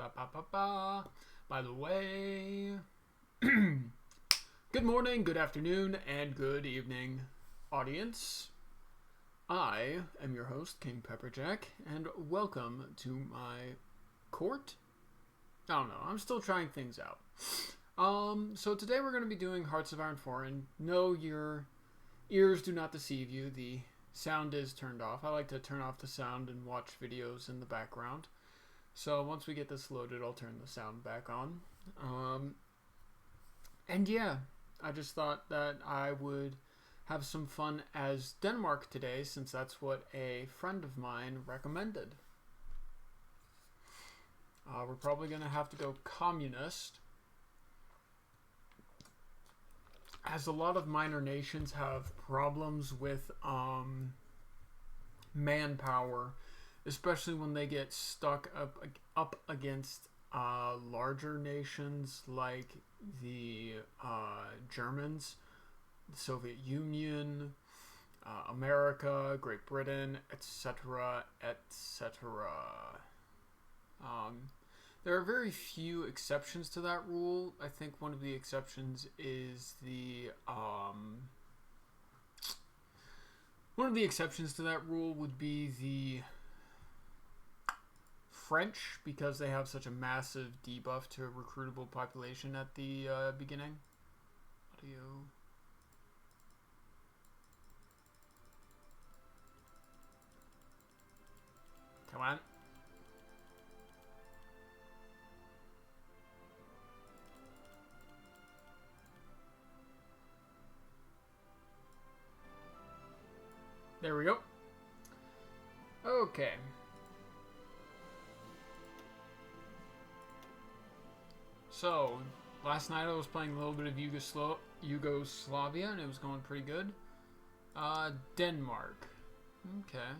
Ba, ba, ba, ba. By the way, good morning, good afternoon, and good evening, audience. I am your host, King Pepperjack, and welcome to my court. I don't know, I'm still trying things out. So today we're going to be doing Hearts of Iron 4, and no, your ears do not deceive you. The sound is turned off. I like to turn off the sound and watch videos in the background. So once we get this loaded, I'll turn the sound back on. And yeah, I just thought that I would have some fun as Denmark today, since that's what a friend of mine recommended. We're probably going to have to go communist, as a lot of minor nations have problems with manpower, especially when they get stuck up against larger nations like the Germans, the Soviet Union, America, Great Britain, etc., etc. There are very few exceptions to that rule. I think one of the exceptions is one of the exceptions to that rule would be the French, because they have such a massive debuff to a recruitable population at the beginning. Audio. Come on. There we go. Okay. So, last night I was playing a little bit of Yugoslavia, and it was going pretty good. Denmark. Okay.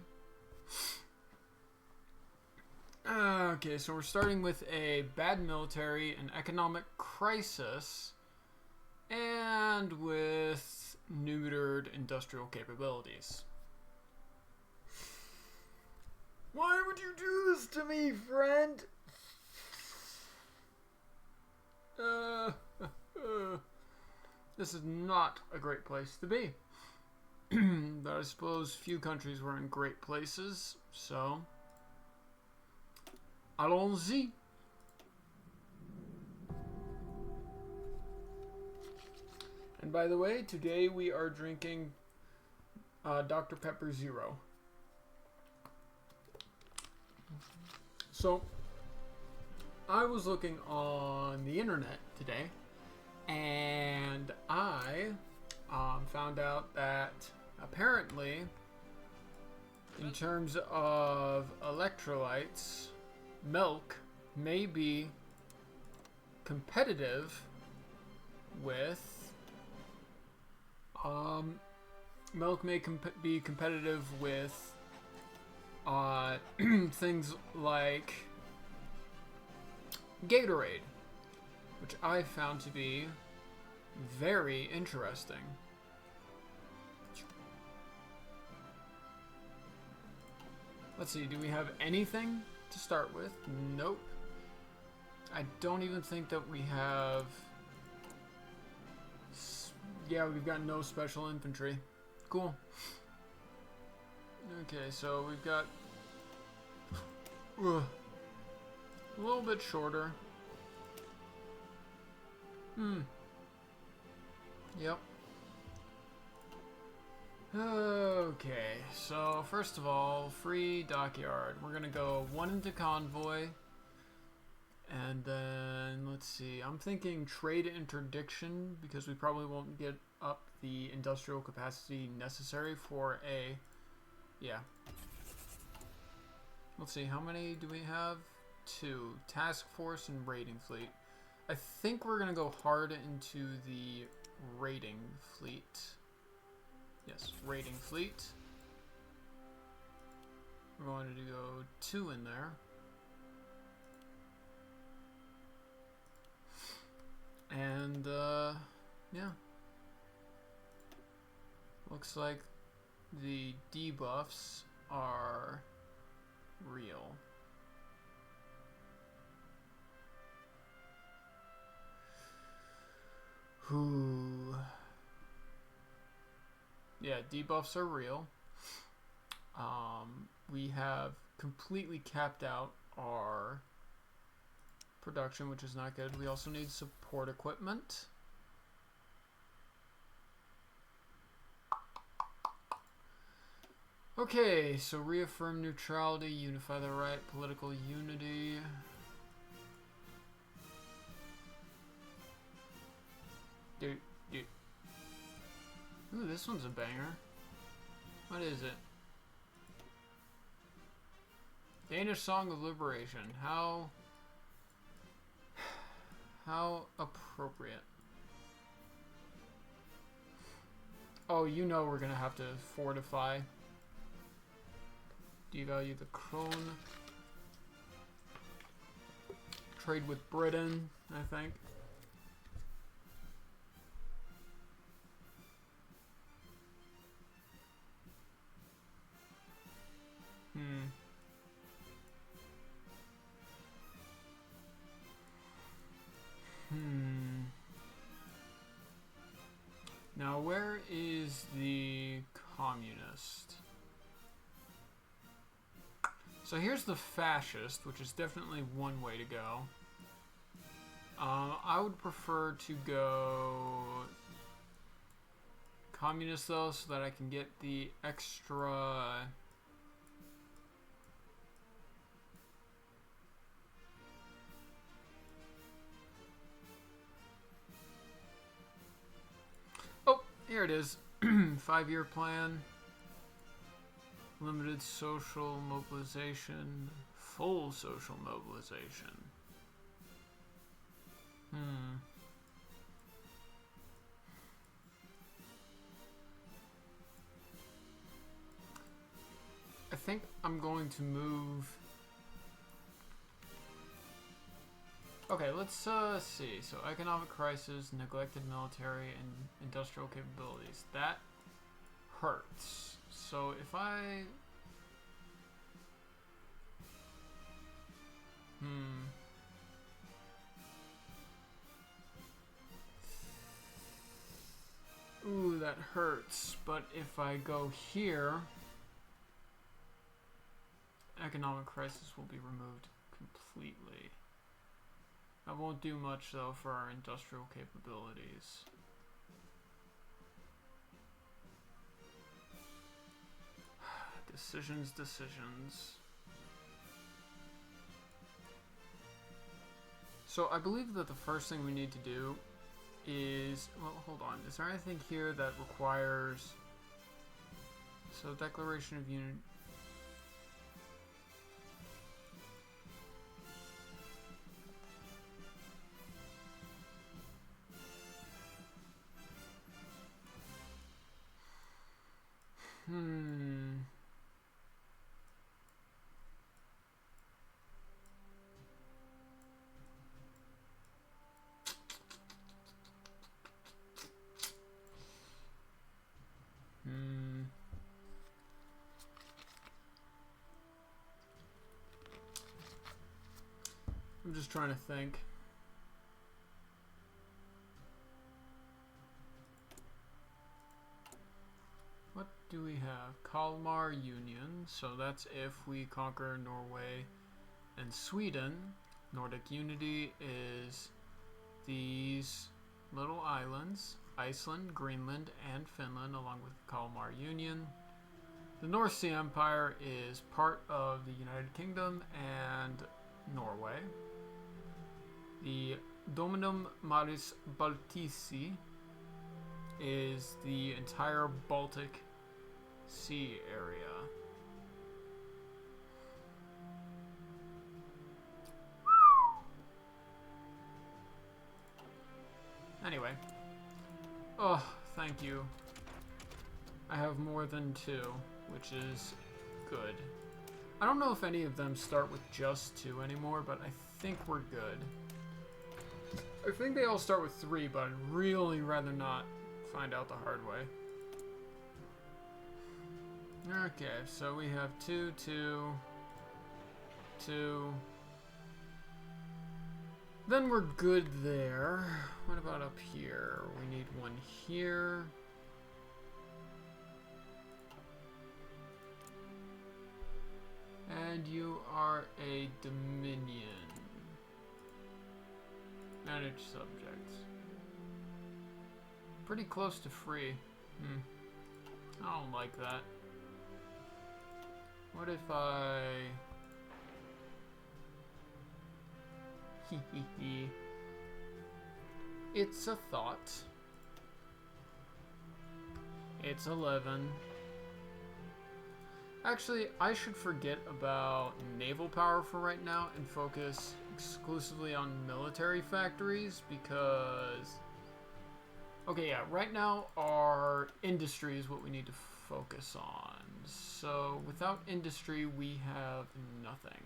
Okay, so we're starting with a bad military, an economic crisis, and with neutered industrial capabilities. Why would you do this to me, friend? This is not a great place to be. But I suppose few countries were in great places, so allons-y. And by the way, today we are drinking Dr. Pepper Zero. So, I was looking on the internet today, and I found out that apparently, in terms of electrolytes, milk may be competitive with be competitive with things like Gatorade, which I found to be very interesting. Let's see, do we have anything to start with? Nope. I don't even think that we have... Yeah, we've got no special infantry. Cool. Okay, so we've got a little bit shorter. Yep. Okay, so first of all, free dockyard. We're gonna go one into convoy, and then let's see. I'm thinking trade interdiction, because we probably won't get up the industrial capacity necessary for a... Yeah. Let's see, how many do we have? 2. Task force and raiding fleet. I think we're gonna go hard into the raiding fleet. Yes, raiding fleet. We're going to go 2 in there. And, yeah. Looks like the debuffs are real. Ooh. Yeah, debuffs are real. We have completely capped out our production, which is not good. We also need support equipment. Okay, so reaffirm neutrality, unify the right, political unity. Dude. Ooh, this one's a banger. What is it? Danish Song of Liberation. How appropriate. Oh, you know we're gonna have to fortify. Devalue the krone. Trade with Britain, I think. Now, where is the communist? So here's the fascist, which is definitely one way to go. I would prefer to go communist though, so that I can get the extra. Oh, here it is. 5-year plan. Limited social mobilization. Full social mobilization. I think I'm going to move. Okay, let's see. So economic crisis, neglected military, and industrial capabilities. That hurts. So if I... Ooh, that hurts. But if I go here, economic crisis will be removed completely. That won't do much, though, for our industrial capabilities. Decisions. So I believe that the first thing we need to do is... Well, hold on. Is there anything here that requires... So, Declaration of Unity... I'm just trying to think. What do we have? Kalmar Union. So that's if we conquer Norway and Sweden. Nordic Unity is these little islands. Iceland, Greenland, and Finland, along with the Kalmar Union. The North Sea Empire is part of the United Kingdom and Norway. The Dominum Maris Baltici is the entire Baltic Sea area. Anyway. Oh, thank you. I have more than 2, which is good. I don't know if any of them start with just 2 anymore, but I think we're good. I think they all start with 3, but I'd really rather not find out the hard way. Okay, so we have 2, 2, 2, Then we're good there. What about up here? We need one here. And you are a Dominion. Manage subjects. Pretty close to free. I don't like that. What if I... It's a thought. It's 11. Actually, I should forget about naval power for right now and focus exclusively on military factories because... Okay, yeah, right now our industry is what we need to focus on. So without industry, we have nothing.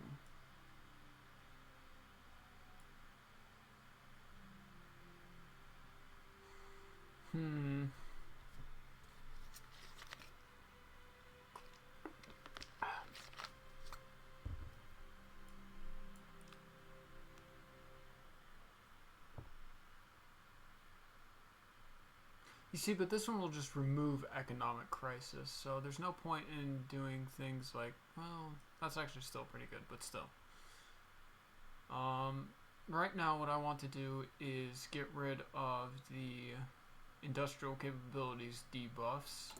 You see, but this one will just remove economic crisis, so there's no point in doing things like, well, that's actually still pretty good, but still. Right now what I want to do is get rid of the industrial capabilities debuffs.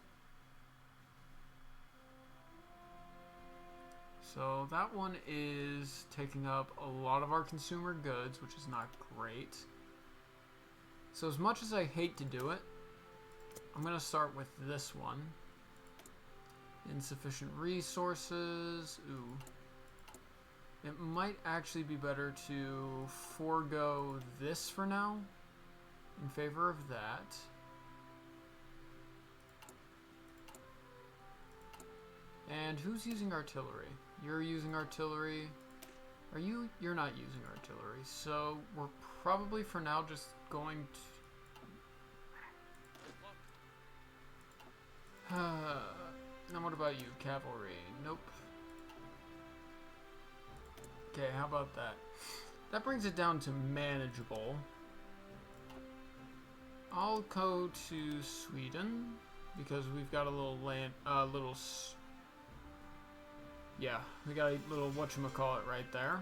So that one is taking up a lot of our consumer goods, which is not great. So as much as I hate to do it, I'm going to start with this one. Insufficient resources. Ooh. It might actually be better to forego this for now in favor of that. And who's using artillery? You're using artillery. Are you? You're not using artillery. So we're probably for now just going to... Now what about you? Cavalry? Nope. Okay, how about that? That brings it down to manageable. I'll go to Sweden because we've got a little land, yeah, we got a little whatchamacallit right there.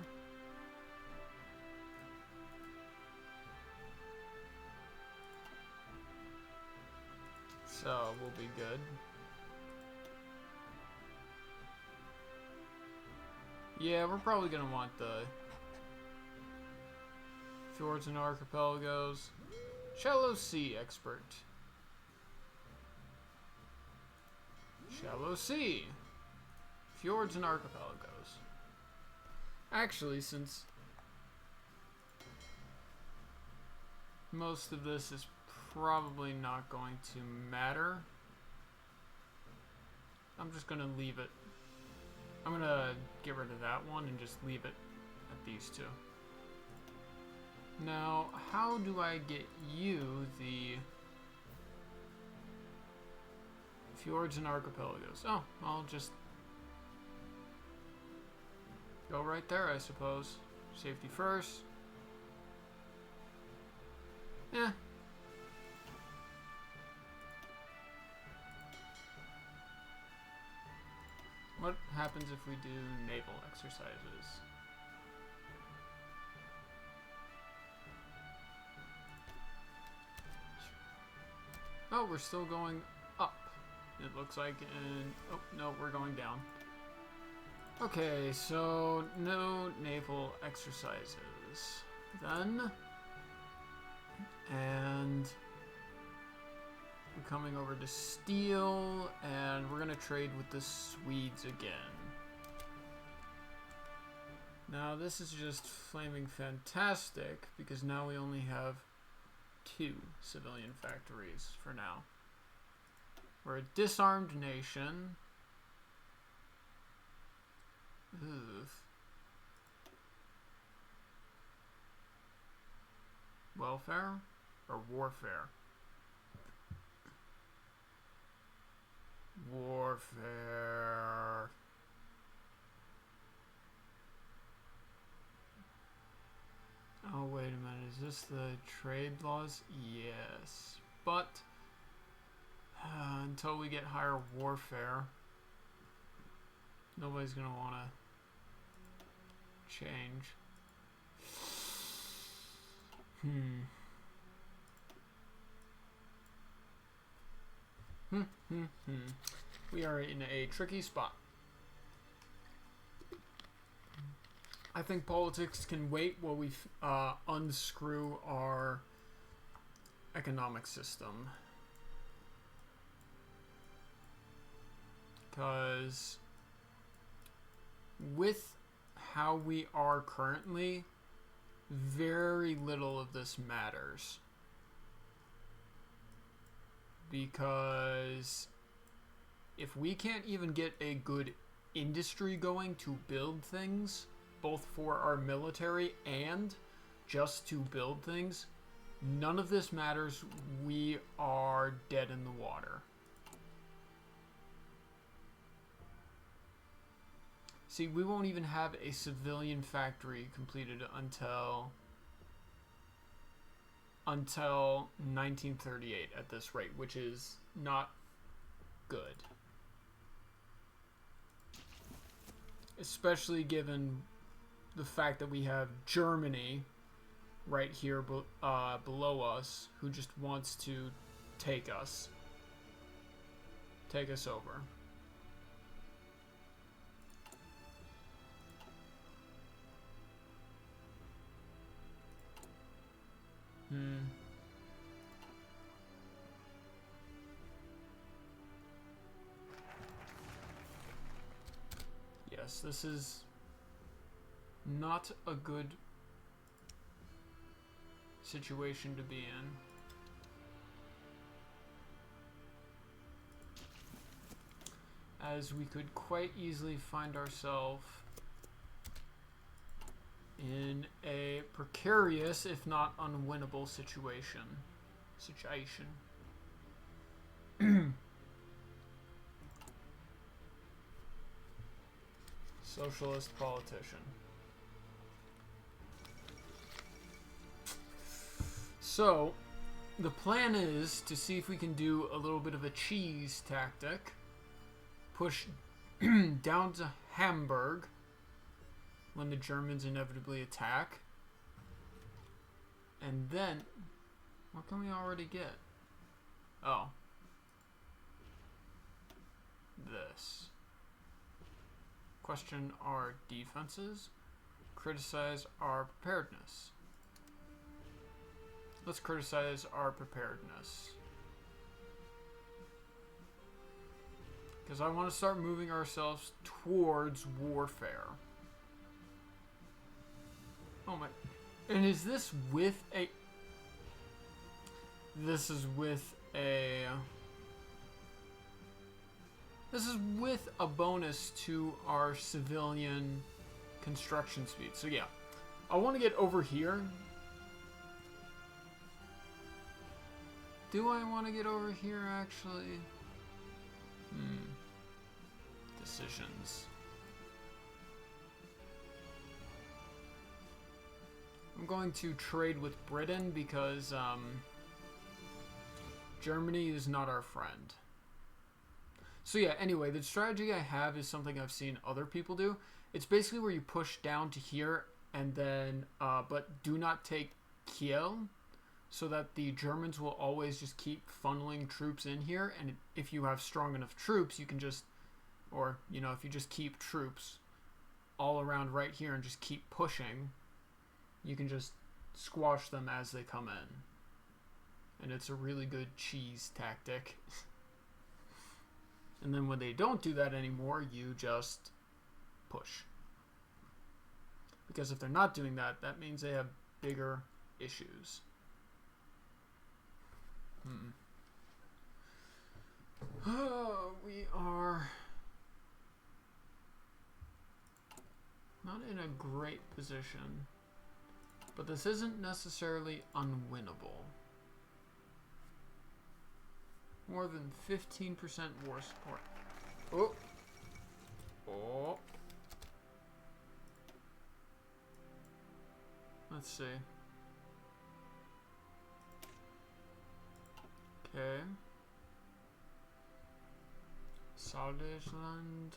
So we'll be good. Yeah, we're probably gonna want the fjords and archipelagos. Shallow sea expert. Shallow sea. Fjords and archipelagos. Actually, since most of this is probably not going to matter, I'm just gonna leave it. I'm gonna get rid of that one and just leave it at these two. Now, how do I get you the fjords and archipelagos? Oh, I'll just go right there, I suppose. Safety first. Yeah. What happens if we do naval exercises? Oh, we're still going up, it looks like, and oh, no, we're going down. Okay, so no naval exercises then. And we're coming over to steel, and we're gonna trade with the Swedes again. Now this is just flaming fantastic, because now we only have 2 civilian factories for now. We're a disarmed nation. Ugh. Welfare or warfare? Warfare. Oh, wait this the trade laws? Yes. But until we get higher warfare, nobody's going to want to change. We are in a tricky spot. I think politics can wait while we unscrew our economic system. Because with how we are currently, very little of this matters. Because if we can't even get a good industry going to build things, both for our military and just to build things, none of this matters. We are dead in the water. See, we won't even have a civilian factory completed until 1938 at this rate, which is not good. Especially given the fact that we have Germany right here below us, who just wants to take us over. Yes, this is not a good situation to be in. As we could quite easily find ourselves in a precarious, if not unwinnable situation. Socialist politician. So, the plan is to see if we can do a little bit of a cheese tactic. Push down to Hamburg when the Germans inevitably attack. And then, what can we already get? Oh. This. Question our defenses. Criticize our preparedness. Let's criticize our preparedness. Because I want to start moving ourselves towards warfare. Oh my. And is this with a... This is with a... This is with a bonus to our civilian construction speed. So yeah. I want to get over here. Do I want to get over here actually? Decisions. I'm going to trade with Britain because Germany is not our friend. So yeah, anyway, the strategy I have is something I've seen other people do. It's basically where you push down to here and then, but do not take Kiel, so that the Germans will always just keep funneling troops in here. And if you have strong enough troops, you can just, or, you know, if you just keep troops all around right here and just keep pushing, you can just squash them as they come in. And it's a really good cheese tactic. And then when they don't do that anymore, you just push. Because if they're not doing that, that means they have bigger issues. Oh, we are not in a great position. But this isn't necessarily unwinnable. More than 15% war support. Oh. Oh. Let's see. Okay. Saudisland.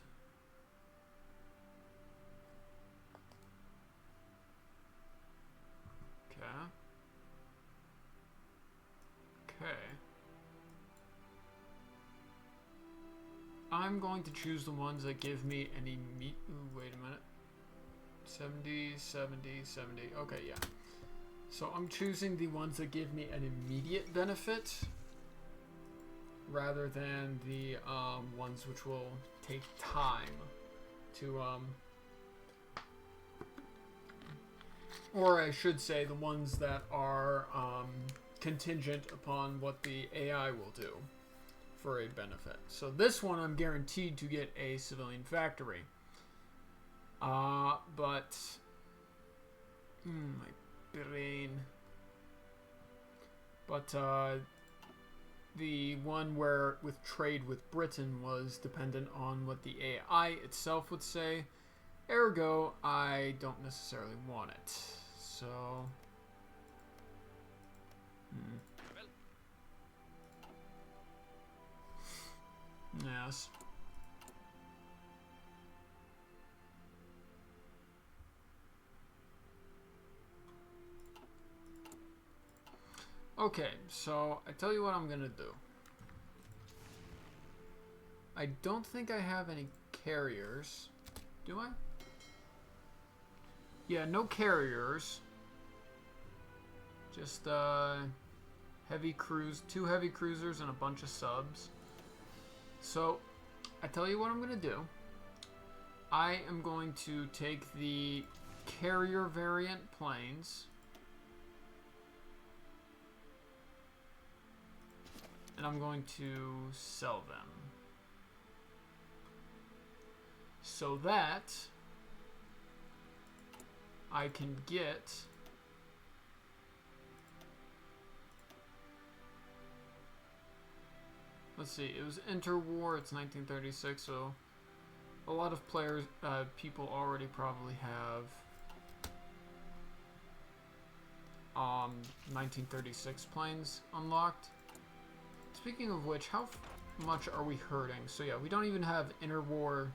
Okay. Okay. I'm going to choose the ones that give me an immediate... Ooh, wait a minute. 70, 70, 70. Okay, yeah. So I'm choosing the ones that give me an immediate benefit rather than the ones which will take time to... or I should say the ones that are contingent upon what the AI will do for a benefit. So this one I'm guaranteed to get a civilian factory. But my brain. But the one where with trade with Britain was dependent on what the AI itself would say. Ergo, I don't necessarily want it. So yes. Okay, so I tell you what I'm gonna do. I don't think I have any carriers. Do I? Yeah, no carriers. Just heavy cruise, 2 heavy cruisers and a bunch of subs. So I tell you what I'm gonna do. I am going to take the carrier variant planes. And I'm going to sell them. So that I can get let's see, it was interwar, it's 1936, so a lot of players, people already probably have 1936 planes unlocked. Speaking of which, how much are we hurting? So yeah, we don't even have interwar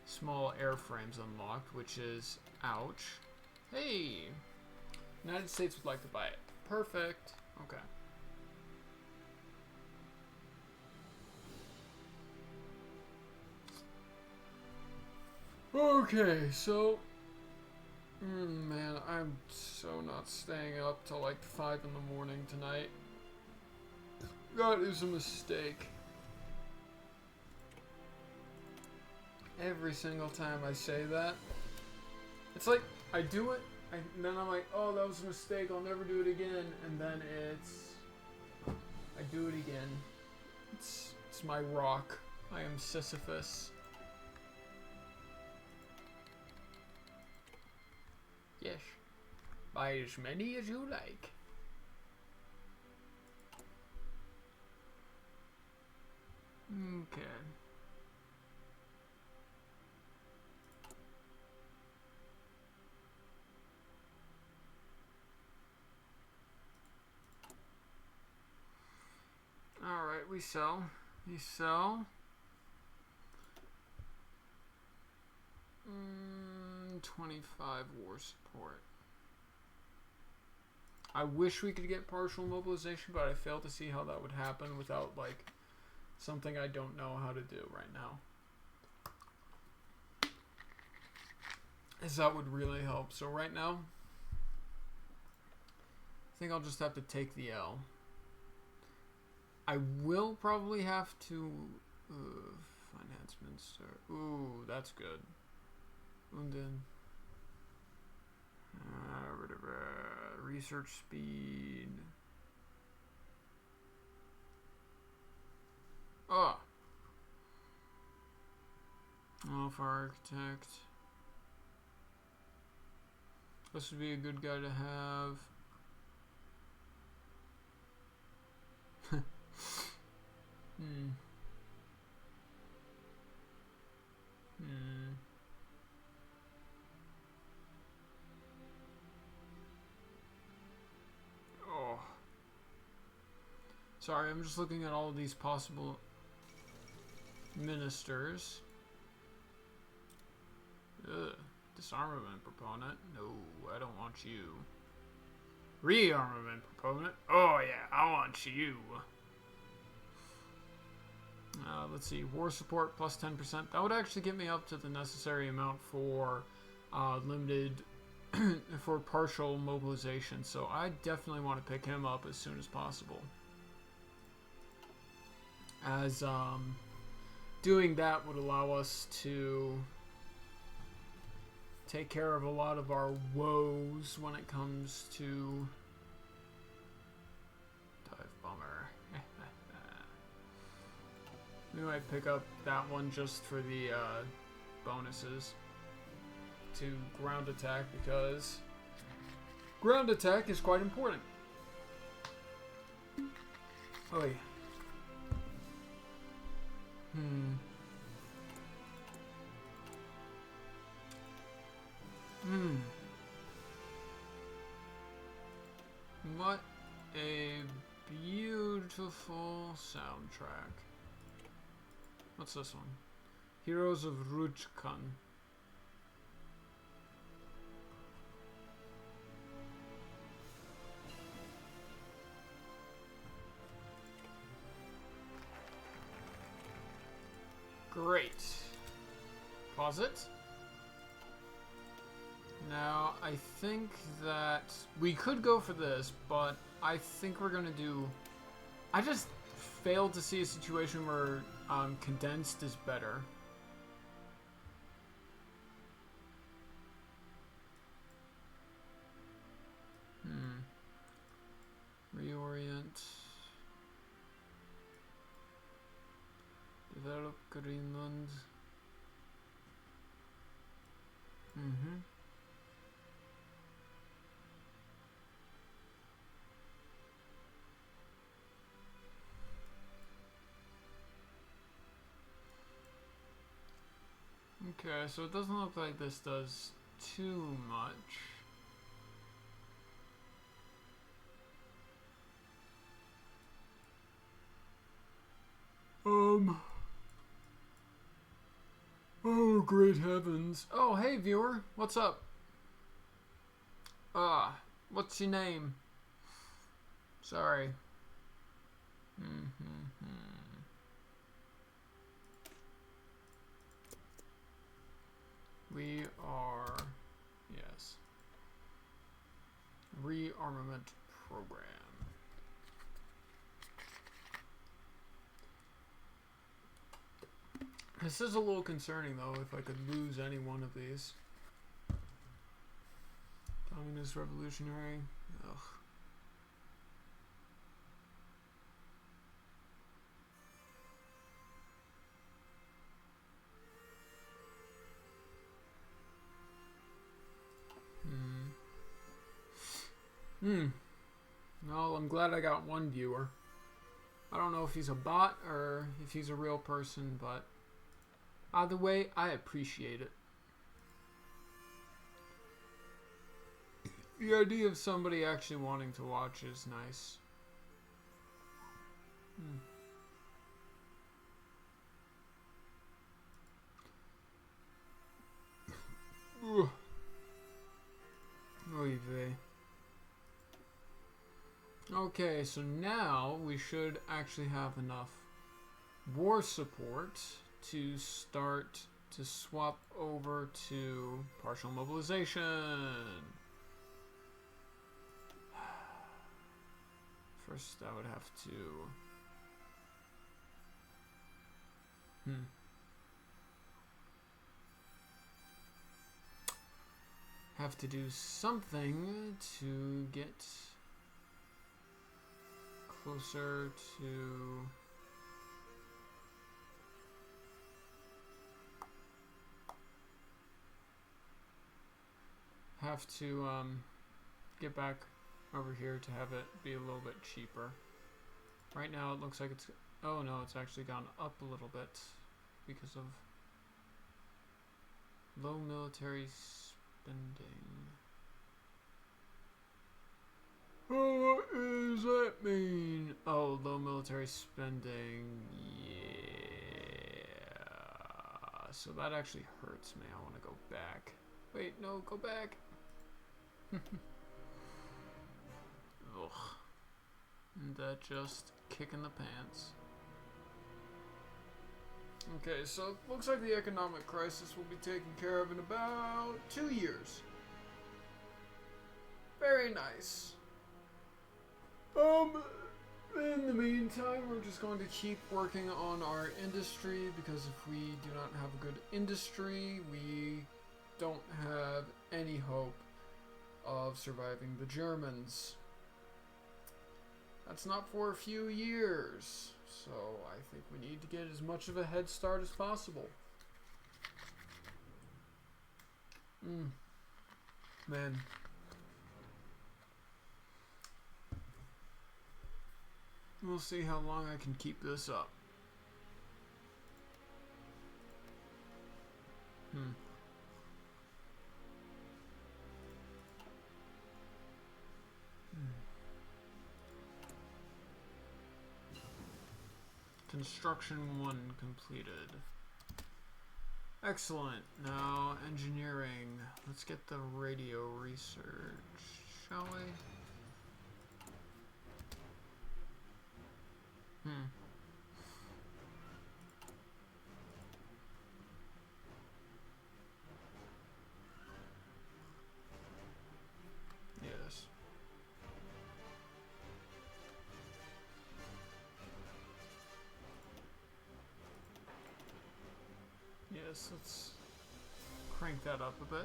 small airframes unlocked, which is ouch. Hey! United States would like to buy it. Perfect. Okay. Okay, so... man, I'm so not staying up till like 5 in the morning tonight. That is a mistake. Every single time I say that, it's like, I do it, and then I'm like, oh, that was a mistake, I'll never do it again, and then I do it again. It's my rock. I am Sisyphus. Yes. Buy as many as you like. Okay. Alright, we sell. We sell. 25 war support. I wish we could get partial mobilization, but I fail to see how that would happen without, like, something I don't know how to do right now. As that would really help. So right now, I think I'll just have to take the L. I will probably have to... Finance Minister. Ooh, that's good. And then... research speed. Oh! Alpha Architect. This would be a good guy to have. Oh. Sorry, I'm just looking at all of these possible ministers. Ugh. Disarmament proponent. No, I don't want you. Rearmament proponent. Oh yeah, I want you. Let's see. War support plus 10%. That would actually get me up to the necessary amount for limited for partial mobilization. So I definitely want to pick him up as soon as possible. As doing that would allow us to take care of a lot of our woes when it comes to dive bomber. We might pick up that one just for the bonuses to ground attack, because ground attack is quite important. Oh yeah. What a beautiful soundtrack. What's this one? Heroes of Rujkan. Great. Pause it. Now, I think that we could go for this, but I think we're gonna do... I just failed to see a situation where condensed is better. Reorient. Develop Greenland. Okay, so it doesn't look like this does too much. Oh, great heavens. Oh, hey, viewer. What's up? What's your name? Sorry. We are... Yes. Rearmament program. This is a little concerning, though, if I could lose any one of these. Communist Revolutionary. Ugh. Well, I'm glad I got one viewer. I don't know if he's a bot or if he's a real person, but either way, I appreciate it. The idea of somebody actually wanting to watch is nice. Oy vey. Okay, so now we should actually have enough war support to start to swap over to partial mobilization. First, I would have to... Have to do something to get closer to... Have to get back over here to have it be a little bit cheaper. Right now it looks like it's... Oh no, it's actually gone up a little bit because of low military spending. Oh, what does that mean? Oh, low military spending. Yeah. So that actually hurts me. I want to go back. Wait, no, go back. Ugh. And that just kick in the pants. Okay, so it looks like the economic crisis will be taken care of in about 2 years. Very nice. In the meantime, we're just going to keep working on our industry, because if we do not have a good industry, we don't have any hope of surviving the Germans. That's not for a few years, so I think we need to get as much of a head start as possible. Man. We'll see how long I can keep this up. Construction 1 completed. Excellent. Now, engineering. Let's get the radio research, shall we? Yes. Yes, let's crank that up a bit.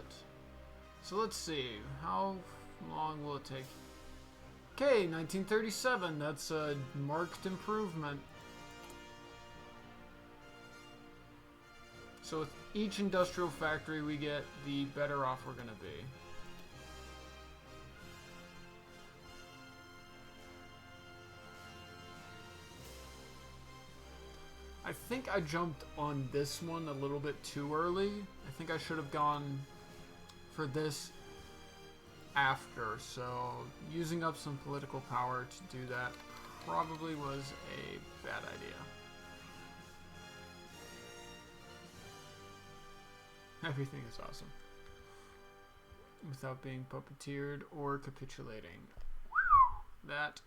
So let's see, how long will it take? Okay, 1937, that's a marked improvement. So with each industrial factory we get, the better off we're gonna be. I think I jumped on this one a little bit too early. I think I should have gone for this after, so using up some political power to do that probably was a bad idea. Everything is awesome. Without being puppeteered or capitulating. That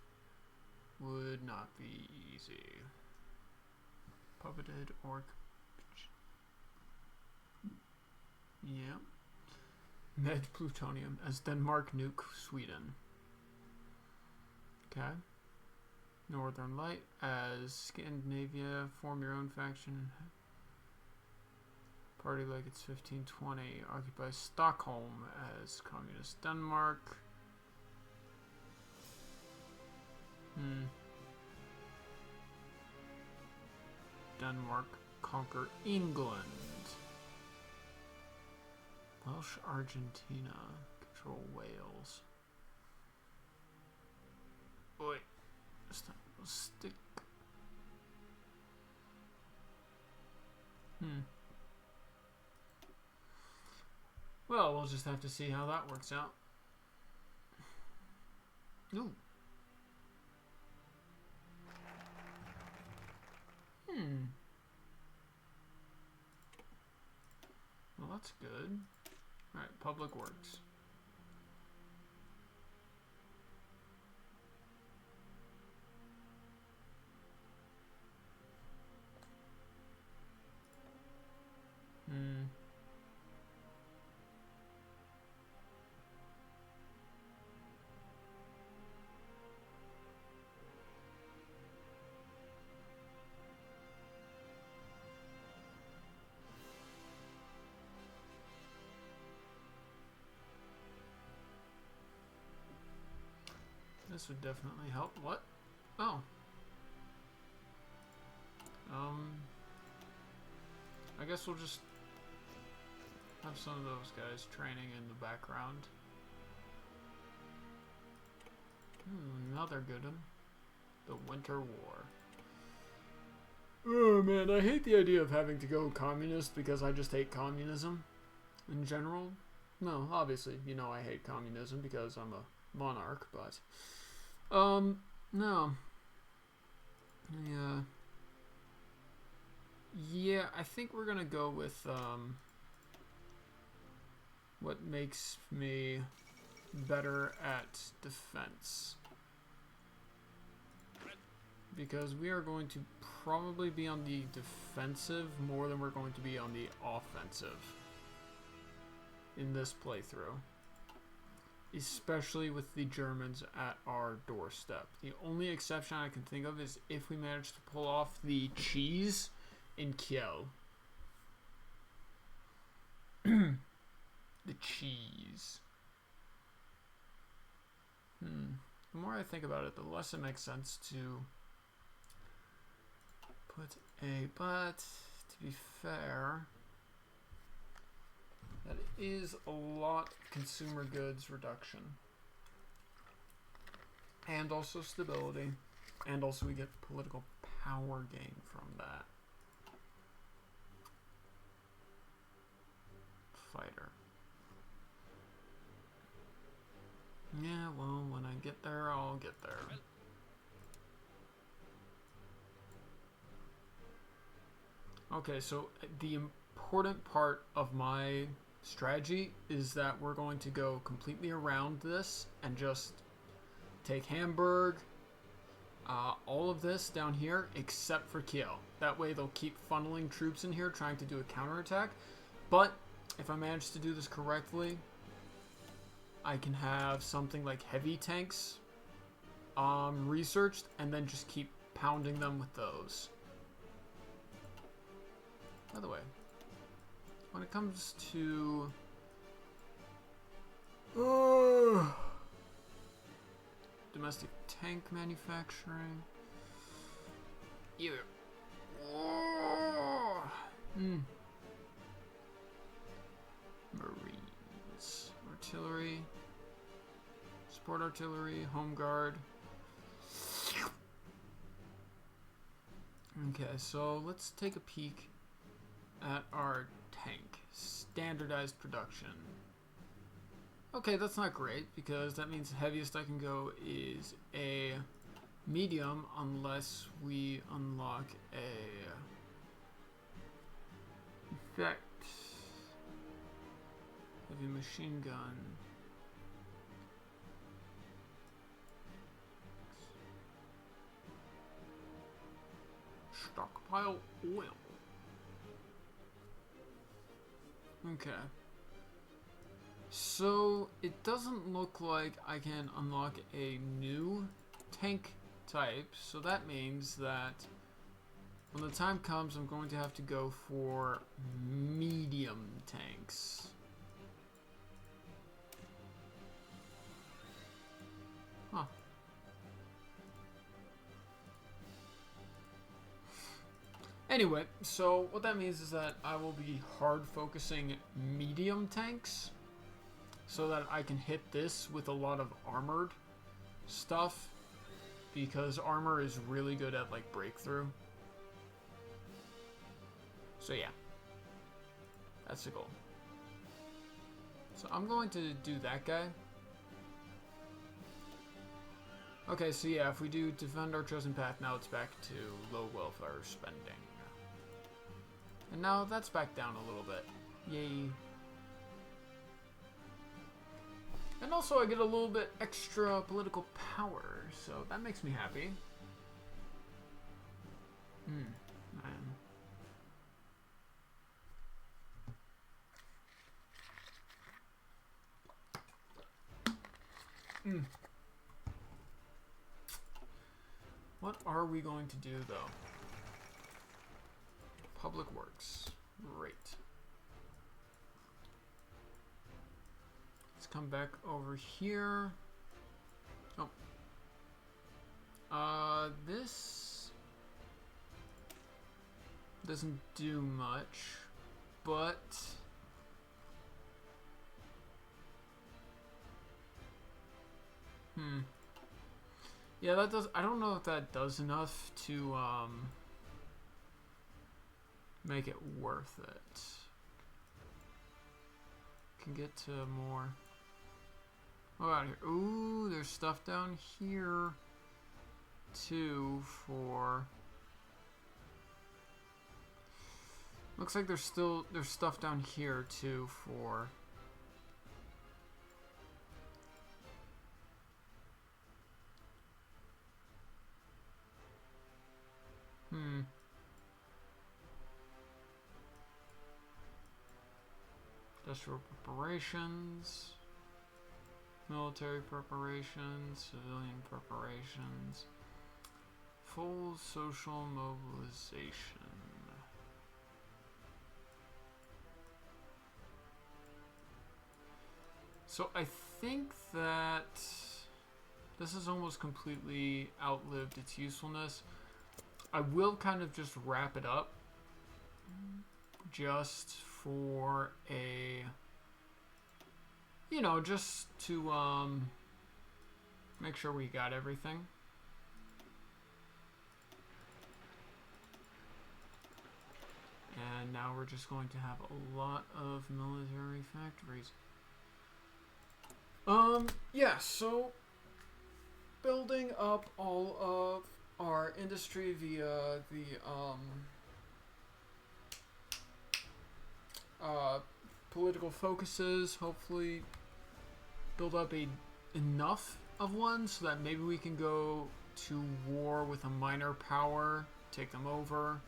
would not be easy. Puppeted or... Yeah. Med plutonium as Denmark nuke Sweden. Okay. Northern Light as Scandinavia, form your own faction. Party like it's 1520. Occupy Stockholm as Communist Denmark. Denmark conquer England. Welsh Argentina control Wales. Wait, stick. Well, we'll just have to see how that works out. Ooh. Well, that's good. Alright, Public Works. This would definitely help. What? Oh. I guess we'll just have some of those guys training in the background. Another good one. The Winter War. Oh man, I hate the idea of having to go communist because I just hate communism in general. No, obviously, you know I hate communism because I'm a monarch, but no. Yeah. Yeah, I think we're gonna go with what makes me better at defense. Because we are going to probably be on the defensive more than we're going to be on the offensive in this playthrough. Especially with the Germans at our doorstep. The only exception I can think of is if we manage to pull off the cheese in Kiel. The cheese. The more I think about it, the less it makes sense to put a, but to be fair, that is a lot of consumer goods reduction. And also stability. And also we get political power gain from that. Fighter. Yeah, well, when I get there, I'll get there. Okay, so the important part of my strategy is that we're going to go completely around this and just take Hamburg, all of this down here except for Kiel. That way they'll keep funneling troops in here trying to do a counterattack. But if I manage to do this correctly, I can have something like heavy tanks researched and then just keep pounding them with those. By the way, when it comes to domestic tank manufacturing, Marines, artillery, support artillery, home guard. Okay, so let's take a peek at our tank. Standardized production. Okay, that's not great because that means the heaviest I can go is a medium unless we unlock a effect. Heavy machine gun. Stockpile oil. Okay. So it doesn't look like I can unlock a new tank type, so that means that when the time comes, I'm going to have to go for medium tanks. Huh. Anyway, so what that means is that I will be hard focusing medium tanks so that I can hit this with a lot of armored stuff because armor is really good at like breakthrough. So yeah, that's the goal. So I'm going to do that guy. Okay, so yeah, if we do defend our chosen path, now it's back to low welfare spending. And now that's back down a little bit. Yay. And also I get a little bit extra political power, so that makes me happy. Man. What are we going to do, though? Public Works. Great. Let's come back over here. Oh. This doesn't do much, but yeah, that does. I don't know if that does enough to make it worth it. Can get to more. What about here? Ooh, there's stuff down here 2 for... Looks like there's stuff down here too for... Industrial preparations, military preparations, civilian preparations, full social mobilization. So I think that this has almost completely outlived its usefulness. I will kind of just wrap it up just for a, you know, just to make sure we got everything. And now we're just going to have a lot of military factories. Yeah, so building up all of our industry via the political focuses, hopefully build up enough of one so that maybe we can go to war with a minor power, take them over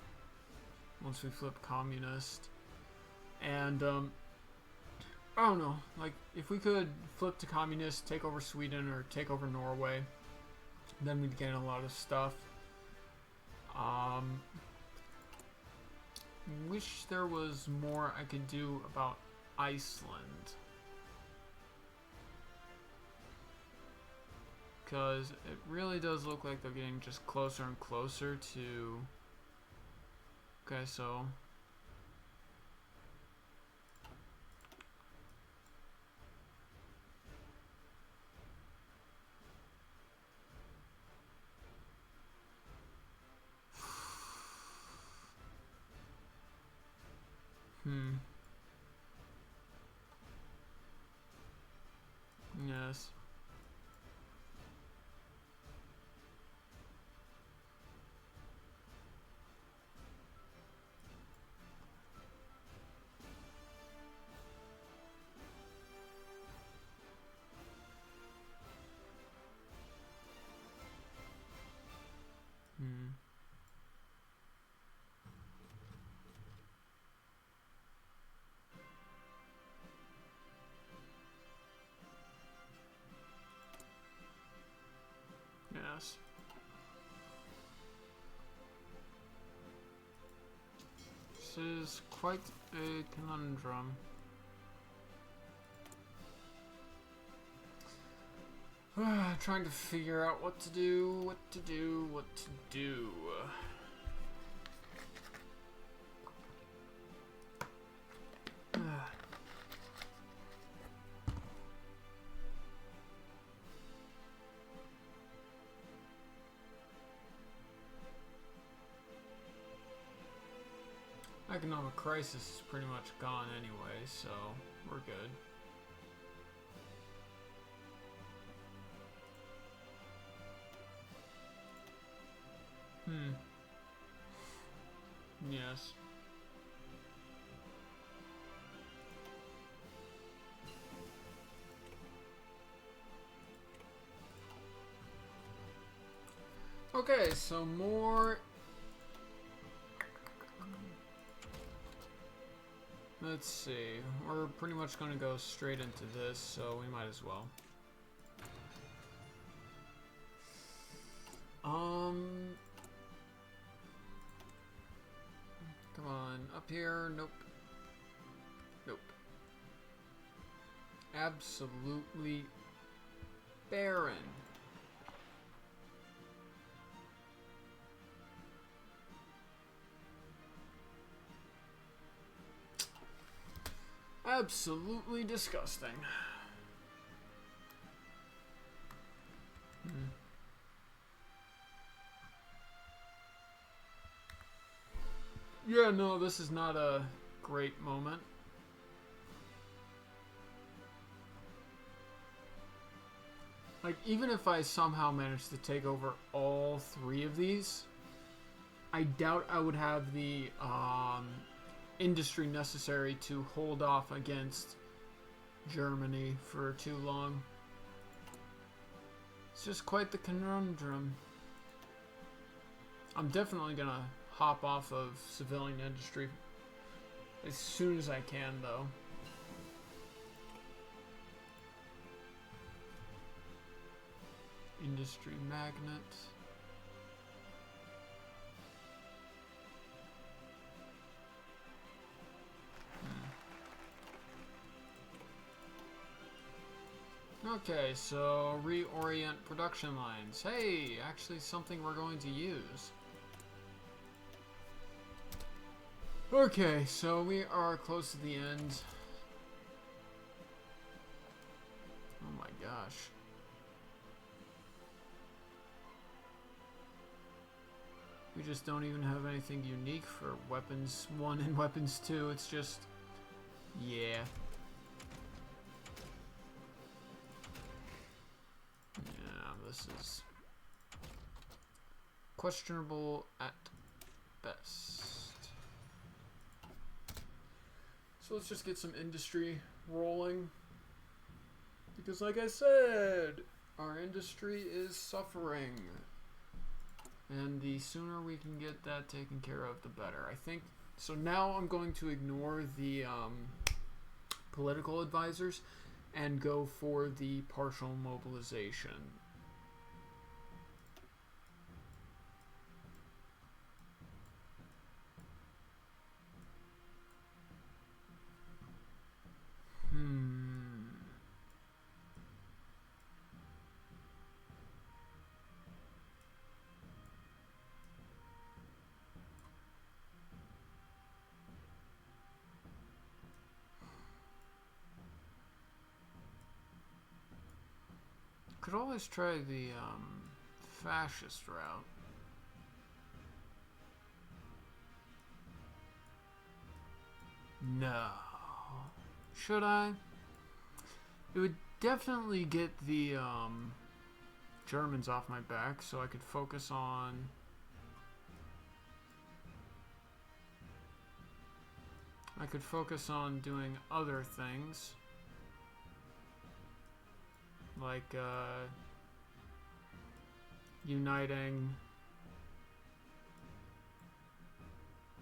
once we flip communist. And I don't know, like if we could flip to communist, take over Sweden or take over Norway, then we'd gain a lot of stuff. Wish there was more I could do about Iceland, because it really does look like they're getting just closer and closer to... Okay, so... Yes. Yes. This is quite a conundrum. Trying to figure out what to do, what to do. Economic crisis is pretty much gone anyway, so we're good. Yes. Okay, so more... Let's see. We're pretty much going to go straight into this, so we might as well. Come on, up here. Nope. Nope. Absolutely barren. Absolutely disgusting. Yeah, no, this is not a great moment. Like, even if I somehow managed to take over all 3 of these, I doubt I would have the industry necessary to hold off against Germany for too long. It's just quite the conundrum. I'm definitely gonna hop off of civilian industry as soon as I can, though. Industry magnet. Okay, so reorient production lines. Hey, actually something we're going to use. Okay, so we are close to the end. Oh my gosh. We just don't even have anything unique for Weapons 1 and Weapons 2. It's just... yeah. Yeah, this is questionable at best. So let's just get some industry rolling. Because like I said, our industry is suffering. And the sooner we can get that taken care of, the better. I think, so now I'm going to ignore the political advisors and go for the partial mobilization. Could always try the fascist route. No. Should I? It would definitely get the Germans off my back so I could focus on doing other things. Like uniting.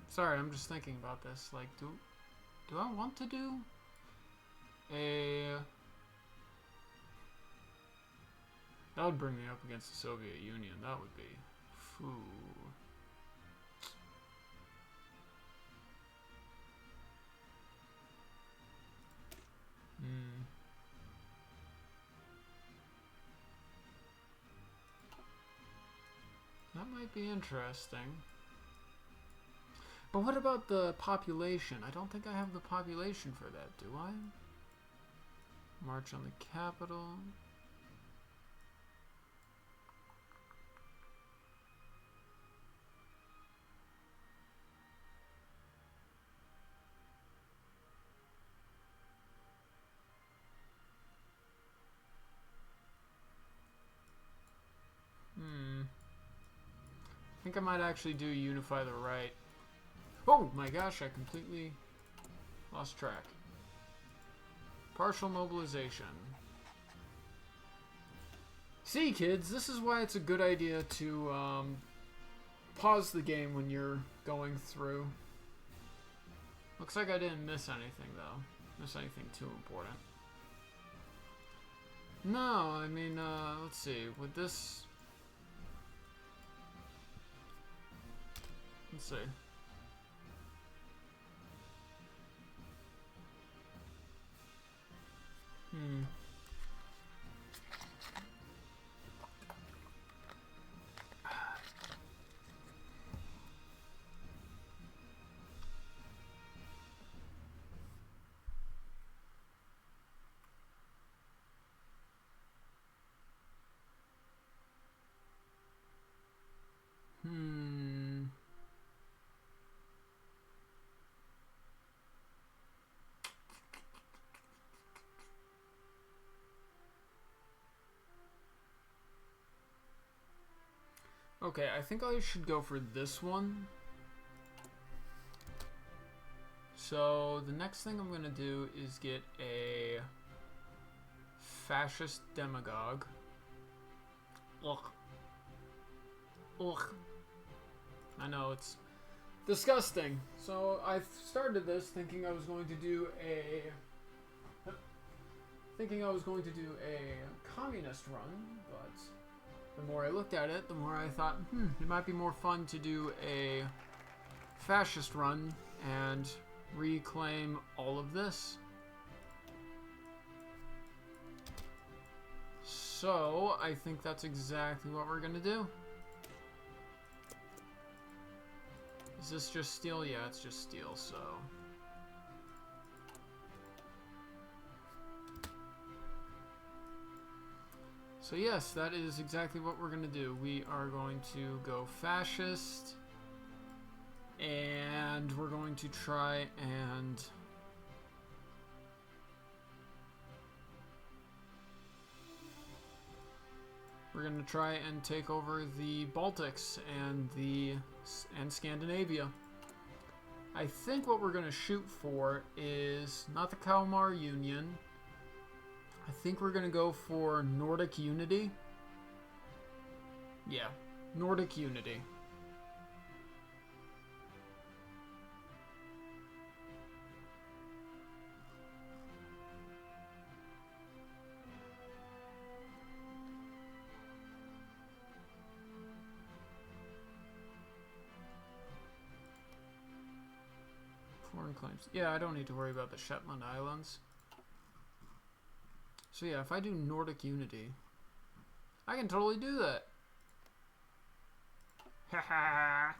Sorry, I'm just thinking about this. Like, do I want to do a... That would bring me up against the Soviet Union. That would be... Phew. That might be interesting. But what about the population? I don't think I have the population for that, do I? March on the capital. I think I might actually do unify the right. Oh my gosh, I completely lost track. Partial mobilization. See, kids, this is why it's a good idea to pause the game when you're going through. Looks like I didn't miss anything, though. Miss anything too important. No, I mean, let's see. With this... Let's see. Okay, I think I should go for this one. So the next thing I'm gonna do is get a fascist demagogue. Ugh. Ugh. I know, it's disgusting. So I started this thinking I was going to do a communist run, but the more I looked at it, the more I thought, it might be more fun to do a fascist run and reclaim all of this. So I think that's exactly what we're gonna do. Is this just steel? Yeah, it's just steel, so... So yes, that is exactly what we're going to do. We are going to go fascist, and we're going to try and... We're going to try and take over the Baltics and Scandinavia. I think what we're going to shoot for is not the Kalmar Union. I think we're going to go for Nordic Unity. Yeah, Nordic Unity. Foreign claims. Yeah, I don't need to worry about the Shetland Islands. So yeah, if I do Nordic Unity, I can totally do that. Haha.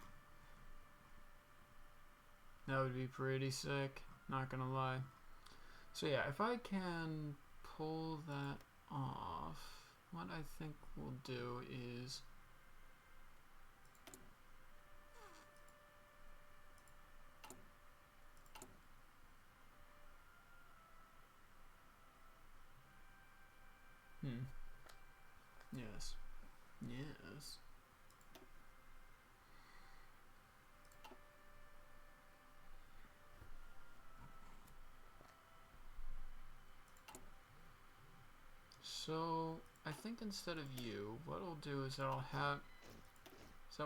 That would be pretty sick, not gonna lie. So yeah, if I can pull that off, what I think we'll do is... Yes. Yes. So, I think instead of you, what I'll do is that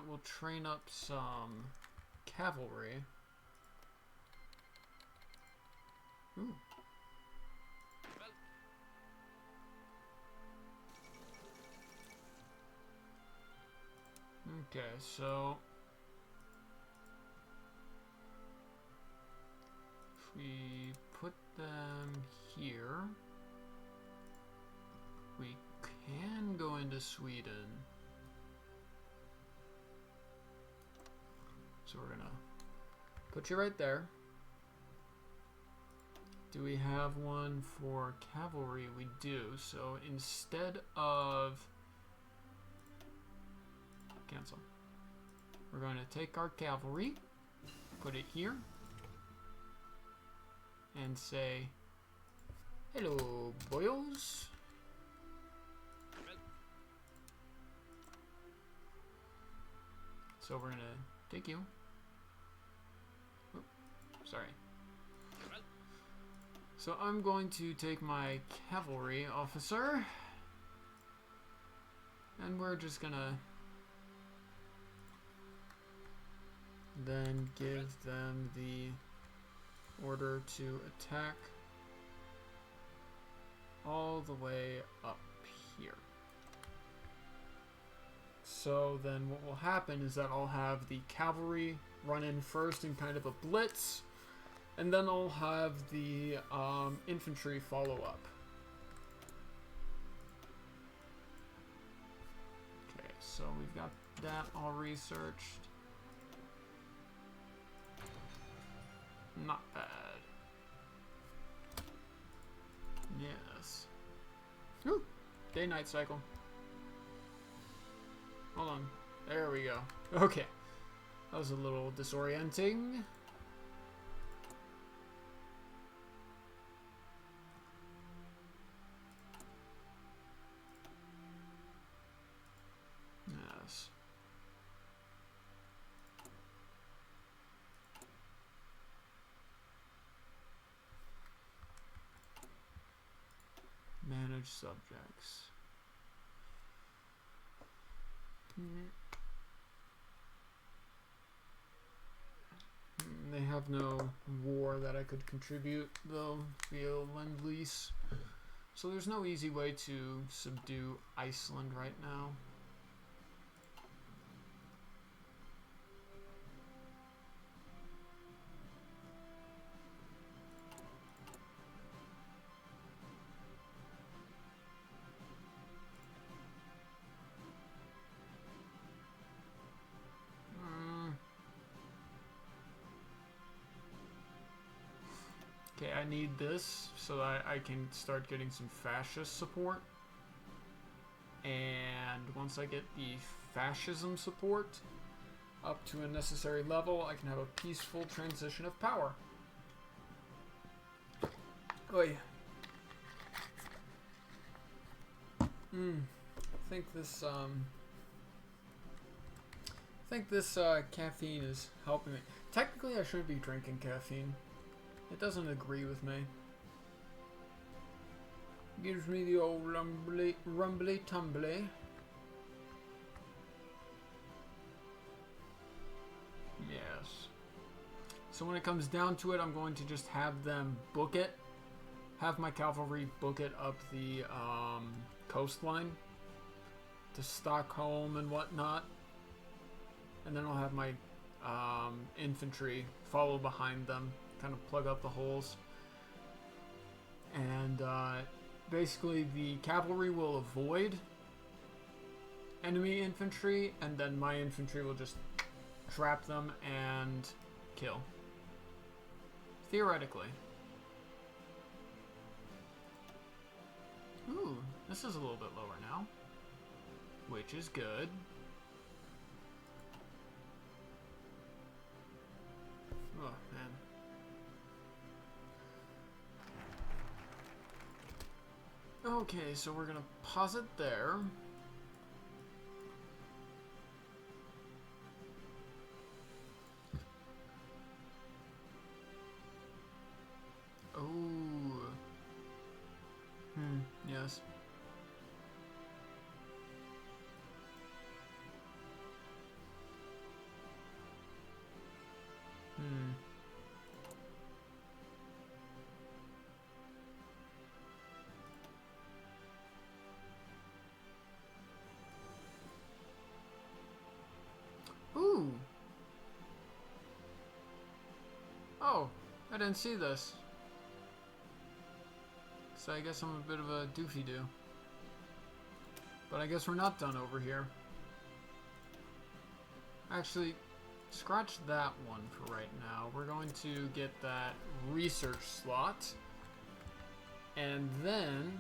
we'll train up some cavalry. Ooh. Okay, so if we put them here, we can go into Sweden. So we're gonna put you right there. Do we have one for cavalry? We do. So instead of cancel, we're going to take our cavalry, put it here, and say, hello, boyos. So we're going to take you. Oop, sorry. So I'm going to take my cavalry officer, and we're just going to then give them the order to attack all the way up here. So then what will happen is that I'll have the cavalry run in first in kind of a blitz, and then I'll have the infantry follow up. Okay, so we've got that all researched. Not bad. Yes. Woo! Day-night cycle. Hold on. There we go. Okay. That was a little disorienting. Yes. Manage subjects. They have no war that I could contribute, though, via Lend-Lease. So there's no easy way to subdue Iceland right now. Okay, I need this so that I can start getting some fascist support. And once I get the fascism support up to a necessary level, I can have a peaceful transition of power. Oi. I think this caffeine is helping me. Technically, I shouldn't be drinking caffeine. It doesn't agree with me. Gives me the old rumbly tumbly. Yes. So when it comes down to it, I'm going to just have them book it. Have my cavalry book it up the coastline to Stockholm and whatnot. And then I'll have my infantry follow behind them. Kind of plug up the holes. And basically the cavalry will avoid enemy infantry, and then my infantry will just trap them and kill. Theoretically. Ooh, this is a little bit lower now, which is good. Oh, man. Okay, so we're gonna pause it there. Oh. Yes. Ooh. Oh, I didn't see this. So I guess I'm a bit of a doofy-doo. But I guess we're not done over here. Actually, scratch that one for right now. We're going to get that research slot. And then...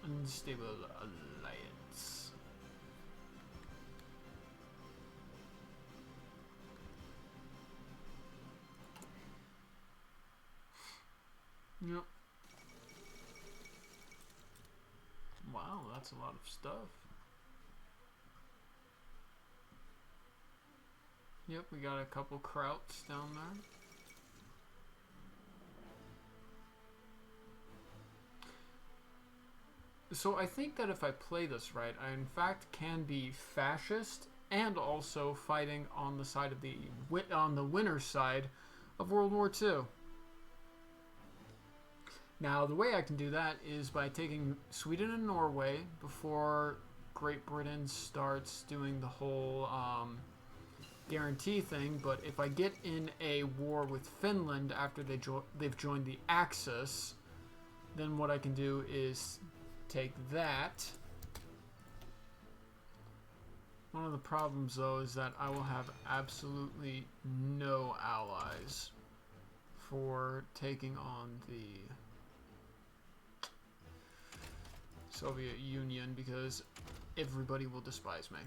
Unstable alliance. Yep. Wow, that's a lot of stuff. Yep, we got a couple krauts down there. So I think that if I play this right, I in fact can be fascist and also fighting on the side of the winner's side of World War II. Now the way I can do that is by taking Sweden and Norway before Great Britain starts doing the whole guarantee thing. But if I get in a war with Finland after they've joined the Axis, then what I can do is take that. One of the problems, though, is that I will have absolutely no allies for taking on the Soviet Union because everybody will despise me.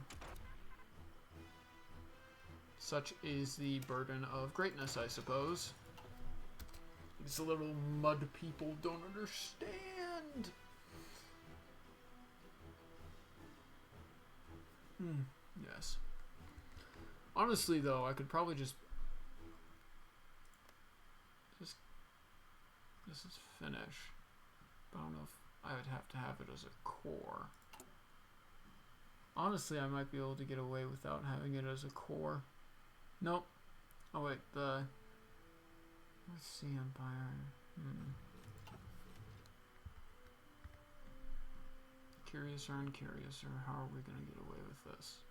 Such is the burden of greatness, I suppose. These little mud people don't understand. Yes. Honestly, though, I could probably just This is finish. But I don't know if I would have to have it as a core. Honestly, I might be able to get away without having it as a core. Nope. Oh wait, let's see, Empire. Curious or uncurious, or how are we gonna get away with this?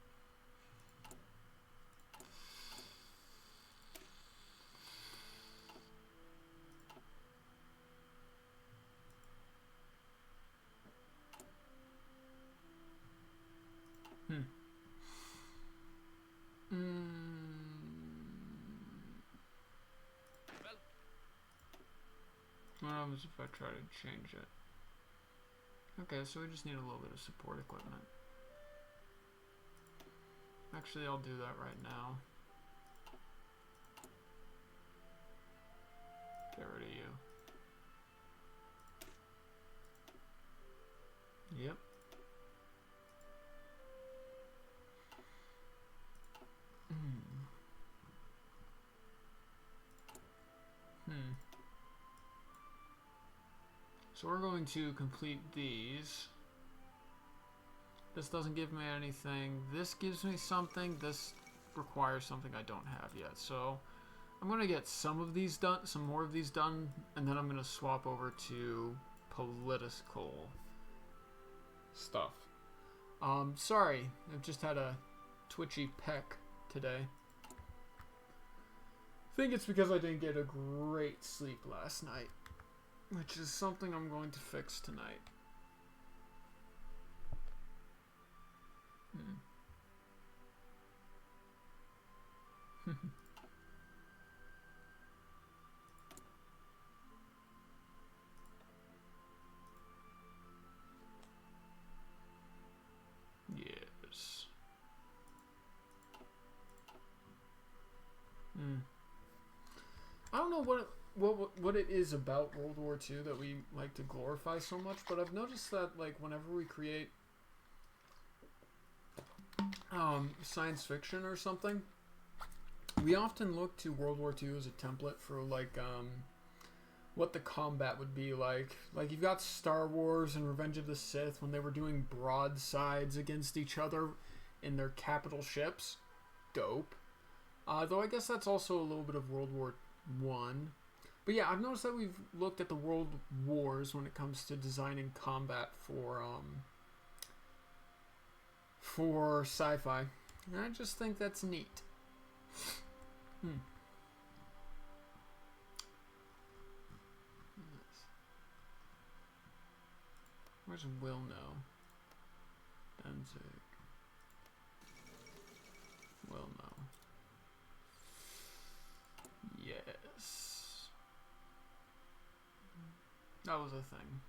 What happens if I try to change it? Okay, so we just need a little bit of support equipment. Actually, I'll do that right now. Get rid of you. Yep. So we're going to complete these. This doesn't give me anything. This gives me something. This requires something I don't have yet. So I'm going to get some of these done, some more of these done, and then I'm going to swap over to political stuff. Sorry, I've just had a twitchy peck today. I think it's because I didn't get a great sleep last night, which is something I'm going to fix tonight. Yes. I don't know what it is about World War II that we like to glorify so much, but I've noticed that like whenever we create science fiction or something, we often look to World War II as a template for like what the combat would be like. Like you've got Star Wars and Revenge of the Sith when they were doing broadsides against each other in their capital ships. Dope. Though I guess that's also a little bit of World War One. But yeah, I've noticed that we've looked at the world wars when it comes to designing combat for sci-fi. And I just think that's neat. Where's Wilno? Danzig. Wilno. Yes. That was a thing.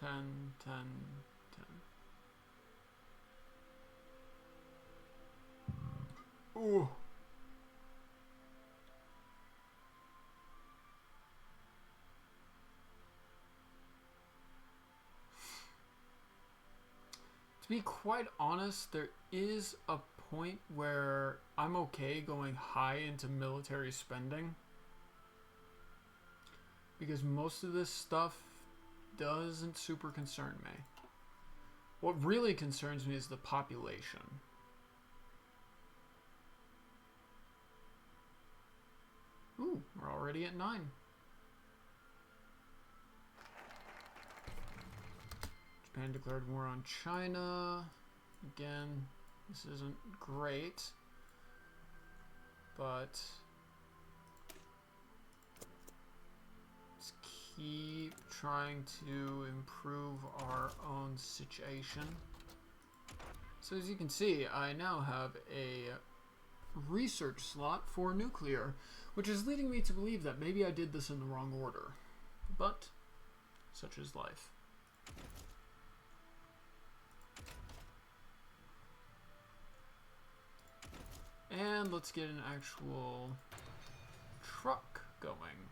10, 10, 10. Ooh. To be quite honest, there is a point where I'm okay going high into military spending, because most of this stuff doesn't super concern me. What really concerns me is the population. Ooh, we're already at 9. Japan declared war on China. Again, this isn't great, but let's keep trying to improve our own situation. So as you can see, I now have a research slot for nuclear, which is leading me to believe that maybe I did this in the wrong order. But such is life. And let's get an actual truck going.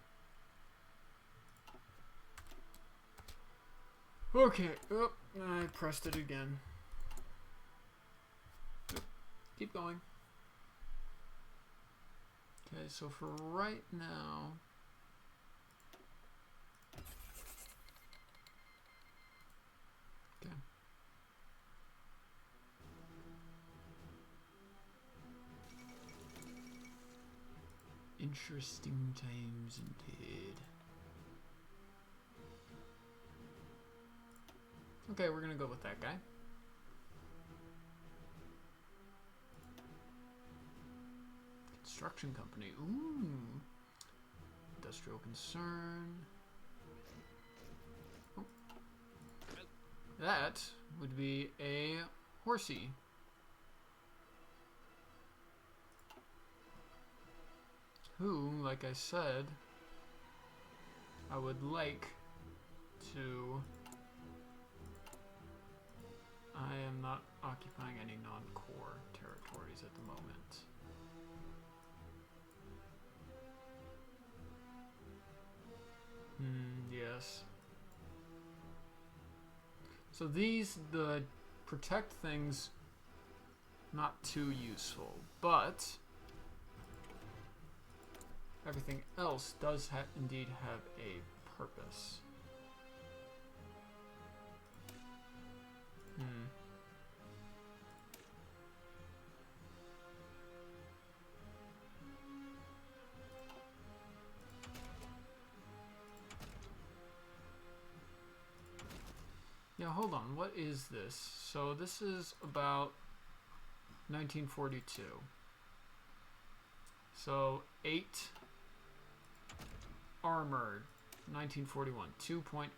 Okay, oh, I pressed it again. Keep going. Okay, so for right now... Okay. Interesting times indeed. Okay, we're gonna go with that guy. Construction company. Ooh. Industrial concern. Oh. That would be a horsey. Who, like I said, I would like to... I am not occupying any non-core territories at the moment. Yes. So these, the protect things, not too useful, but everything else does indeed have a purpose. Yeah, hold on. What is this? So this is about 1942. So 8 armored, 1941, 2.8.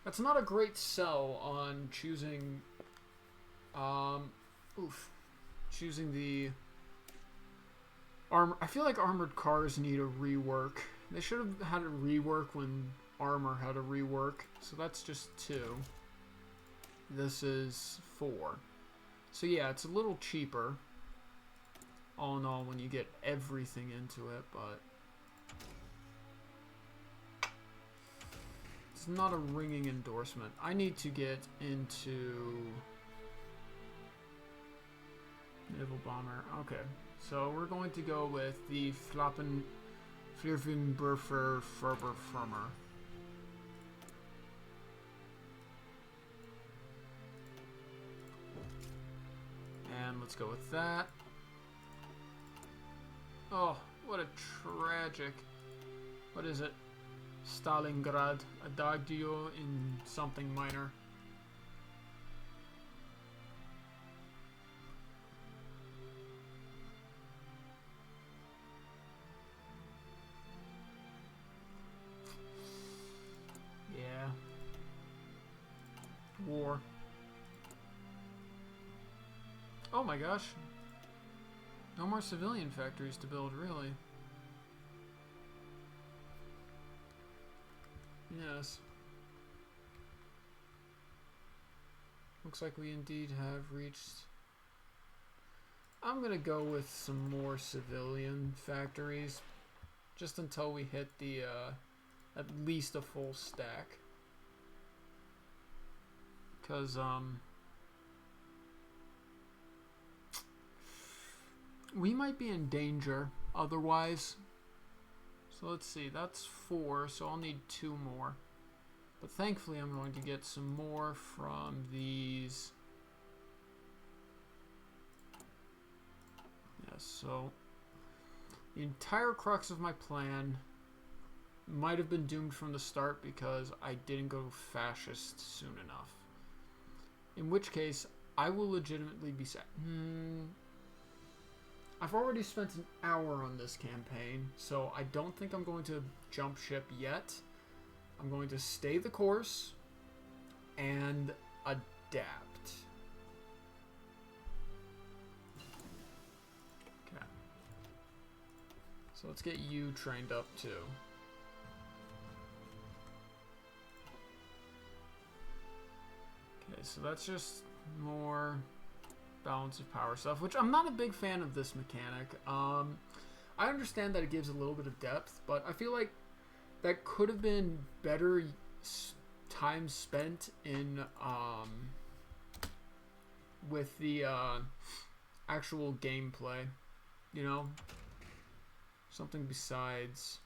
That's not a great sell on choosing, choosing the armor. I feel like armored cars need a rework. They should have had a rework when armor had a rework. So that's just 2. This is 4. So yeah, it's a little cheaper all in all when you get everything into it, but it's not a ringing endorsement. I need to get into naval bomber. Okay, so we're going to go with the Flappen Flirfenburfer Ferber Firmer. And let's go with that. Oh, what a tragic... What is it? Stalingrad. Adagio in something minor. Yeah. War. Oh my gosh. No more civilian factories to build, really. Yes. Looks like we indeed have reached... I'm gonna go with some more civilian factories. Just until we hit the, at least a full stack. Because, we might be in danger otherwise. So let's see, that's 4, so I'll need 2 more. But thankfully I'm going to get some more from these. Yes, so the entire crux of my plan might have been doomed from the start because I didn't go fascist soon enough. In which case, I will legitimately be sad. I've already spent an hour on this campaign, so I don't think I'm going to jump ship yet. I'm going to stay the course and adapt. Okay. So let's get you trained up too. Okay, so that's just more balance of power stuff, which I'm not a big fan of this mechanic. I understand that it gives a little bit of depth, but I feel like that could have been better time spent in with the actual gameplay, you know? Something besides...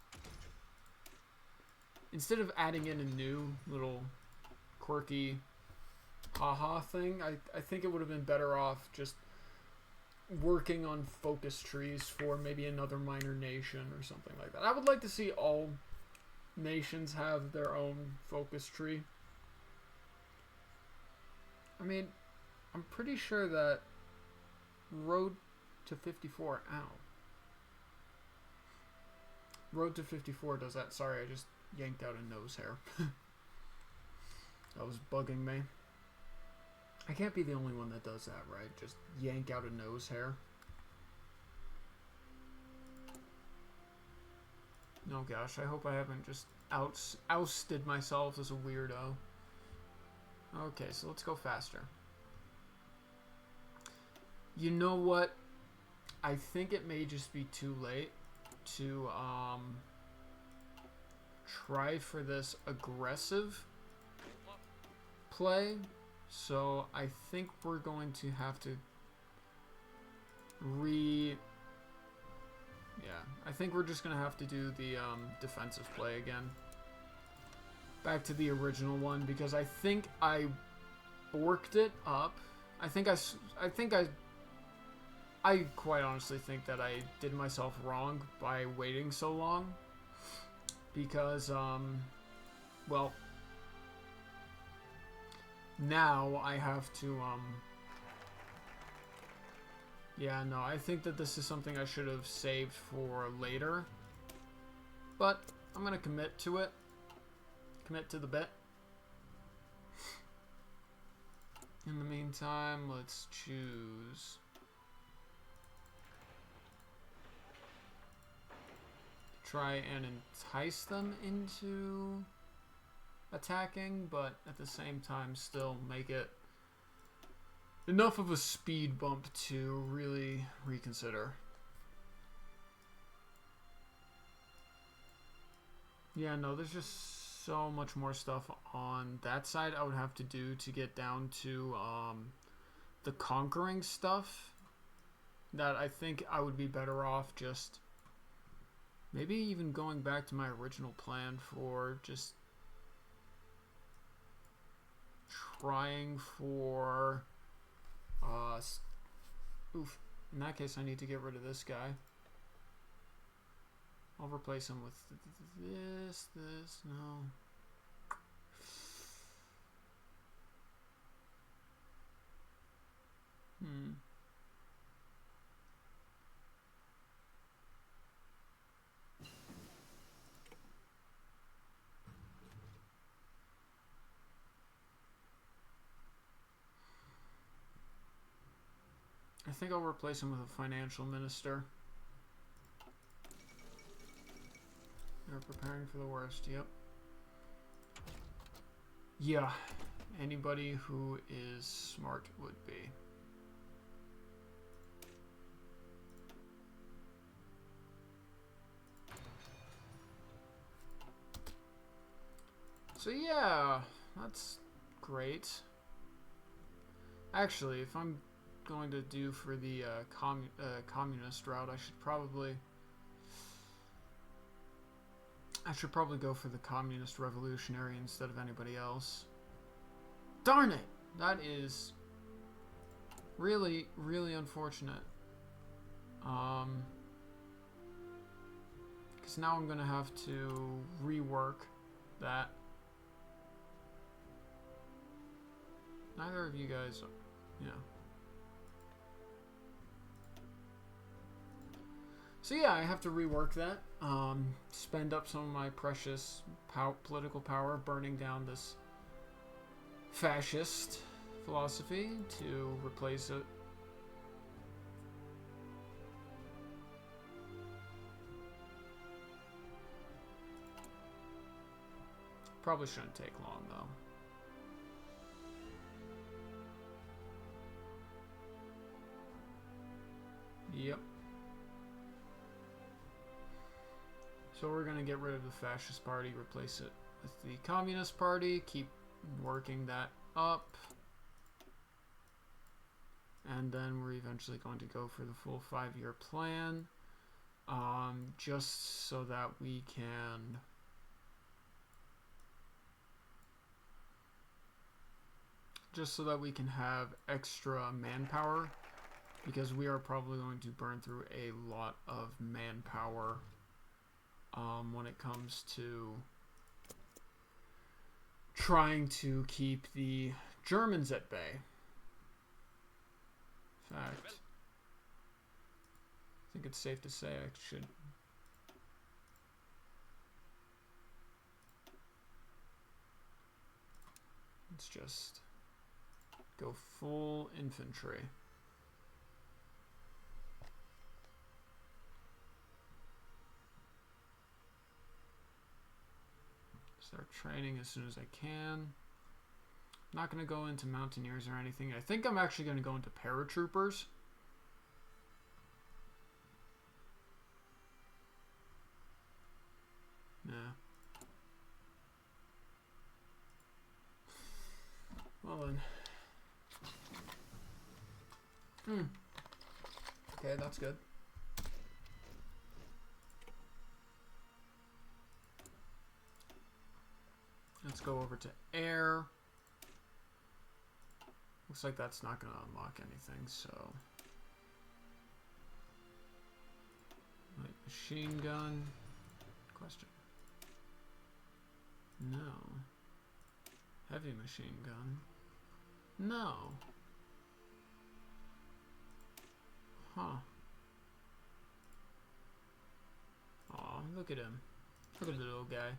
Instead of adding in a new little quirky haha thing, I think it would have been better off just working on focus trees for maybe another minor nation or something like that. I would like to see all nations have their own focus tree. I mean, I'm pretty sure that Road to 54, ow. Road to 54 does that. Sorry, I just yanked out a nose hair. That was bugging me. I can't be the only one that does that, right? Just yank out a nose hair. Oh gosh, I hope I haven't just ousted myself as a weirdo. Okay, so let's go faster. You know what? I think it may just be too late to try for this aggressive play. So I think we're going to have to I think we're just going to have to do the defensive play again. Back to the original one, because I think I borked it up. I quite honestly think that I did myself wrong by waiting so long. Because, well, now I have to, yeah, no, I think that this is something I should have saved for later. But I'm going to commit to it. Commit to the bit. In the meantime, let's choose... Try and entice them into attacking, but at the same time still make it enough of a speed bump to really reconsider. Yeah, no, there's just so much more stuff on that side I would have to do to get down to the conquering stuff that I think I would be better off just maybe even going back to my original plan for just trying for oof, in that case I need to get rid of this guy. I'll replace him with this, no. I think I'll replace him with a financial minister. They're preparing for the worst, yep. Yeah, anybody who is smart would be. So yeah, that's great. Actually, if I'm going to do for the communist route, I should probably go for the communist revolutionary instead of anybody else. Darn it! That is really, really unfortunate. Because now I'm gonna have to rework that. Neither of you guys, yeah. So yeah, I have to rework that. Spend up some of my precious political power burning down this fascist philosophy to replace it. Probably shouldn't take long though. Yep. So we're going to get rid of the fascist party, replace it with the communist party, keep working that up. and then we're eventually going to go for the full 5-year plan, just so that we can have extra manpower, because we are probably going to burn through a lot of manpower when it comes to trying to keep the Germans at bay. In fact, I think it's safe to say I should... Let's just go full infantry. Start training as soon as I can. I'm not going to go into mountaineers or anything. I think I'm actually going to go into paratroopers. Yeah. Well then. Okay, that's good. Let's go over to air. Looks like that's not going to unlock anything, so... Light machine gun. Question. No. Heavy machine gun. No. Huh. Aw, look at him. Look at the little guy.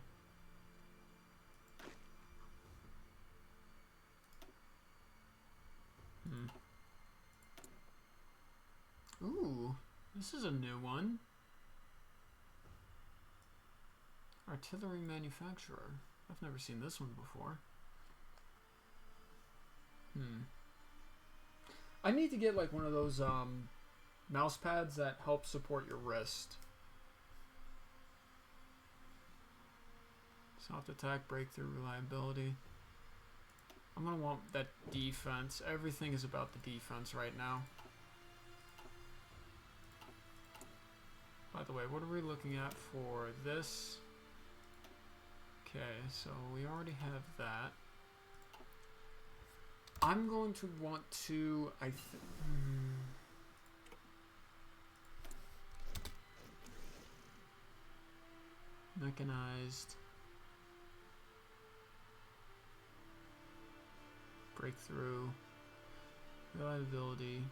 Ooh, this is a new one. Artillery manufacturer. I've never seen this one before. I need to get like one of those mouse pads that help support your wrist. Soft attack, breakthrough, reliability. I'm gonna want that defense. Everything is about the defense right now. By the way, what are we looking at for this? Okay, so we already have that. I'm going to want to, mechanized. Breakthrough. Reliability.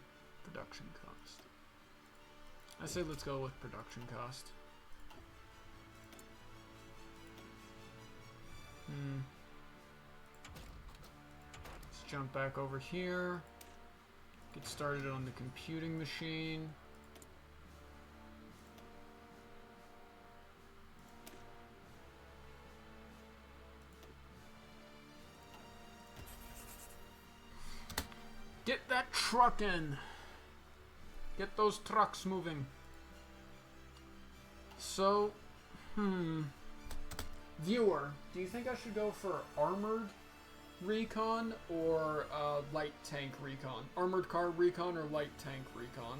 Production cost. I say let's go with production cost. Let's jump back over here. Get started on the computing machine. Get that truck in. Get those trucks moving. So, viewer, do you think I should go for armored recon or light tank recon? Armored car recon or light tank recon?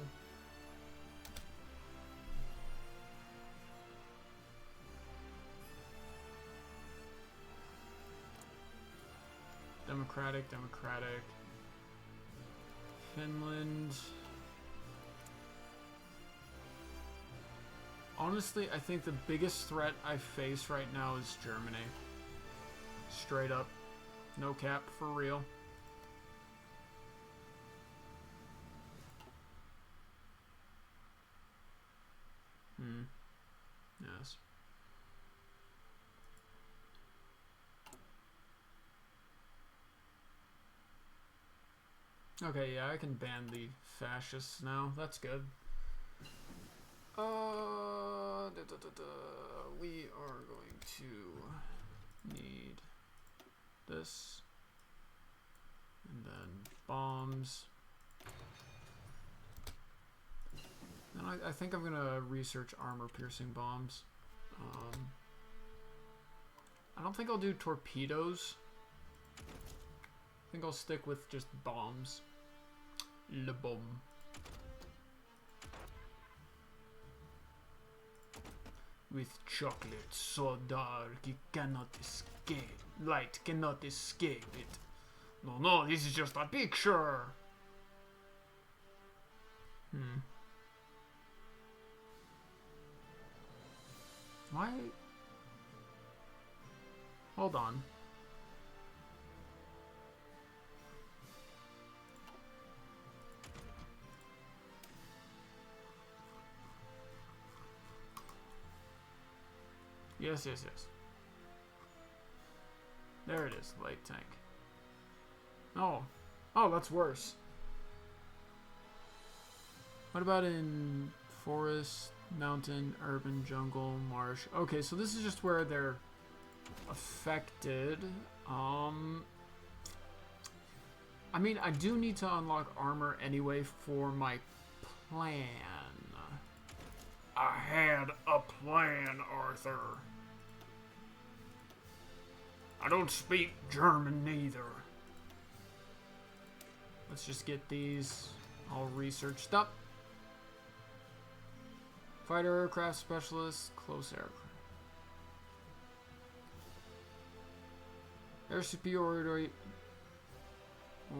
Democratic. Finland. Honestly, I think the biggest threat I face right now is Germany. Straight up. No cap, for real. Yes. Okay, yeah, I can ban the fascists now. That's good. We are going to need this. And then bombs. And I think I'm going to research armor-piercing bombs. I don't think I'll do torpedoes. I think I'll stick with just bombs. Le bomb. With chocolate so dark it cannot escape. Light cannot escape it. No, no, this is just a picture. Why? Hold on. Yes, yes, yes. There it is, light tank. Oh. Oh, that's worse. What about in forest, mountain, urban, jungle, marsh? Okay, so this is just where they're affected. I mean, I do need to unlock armor anyway for my plan. I had a plan, Arthur. I don't speak German neither. Let's just get these all researched up. Fighter aircraft specialist, close aircraft. Air superiority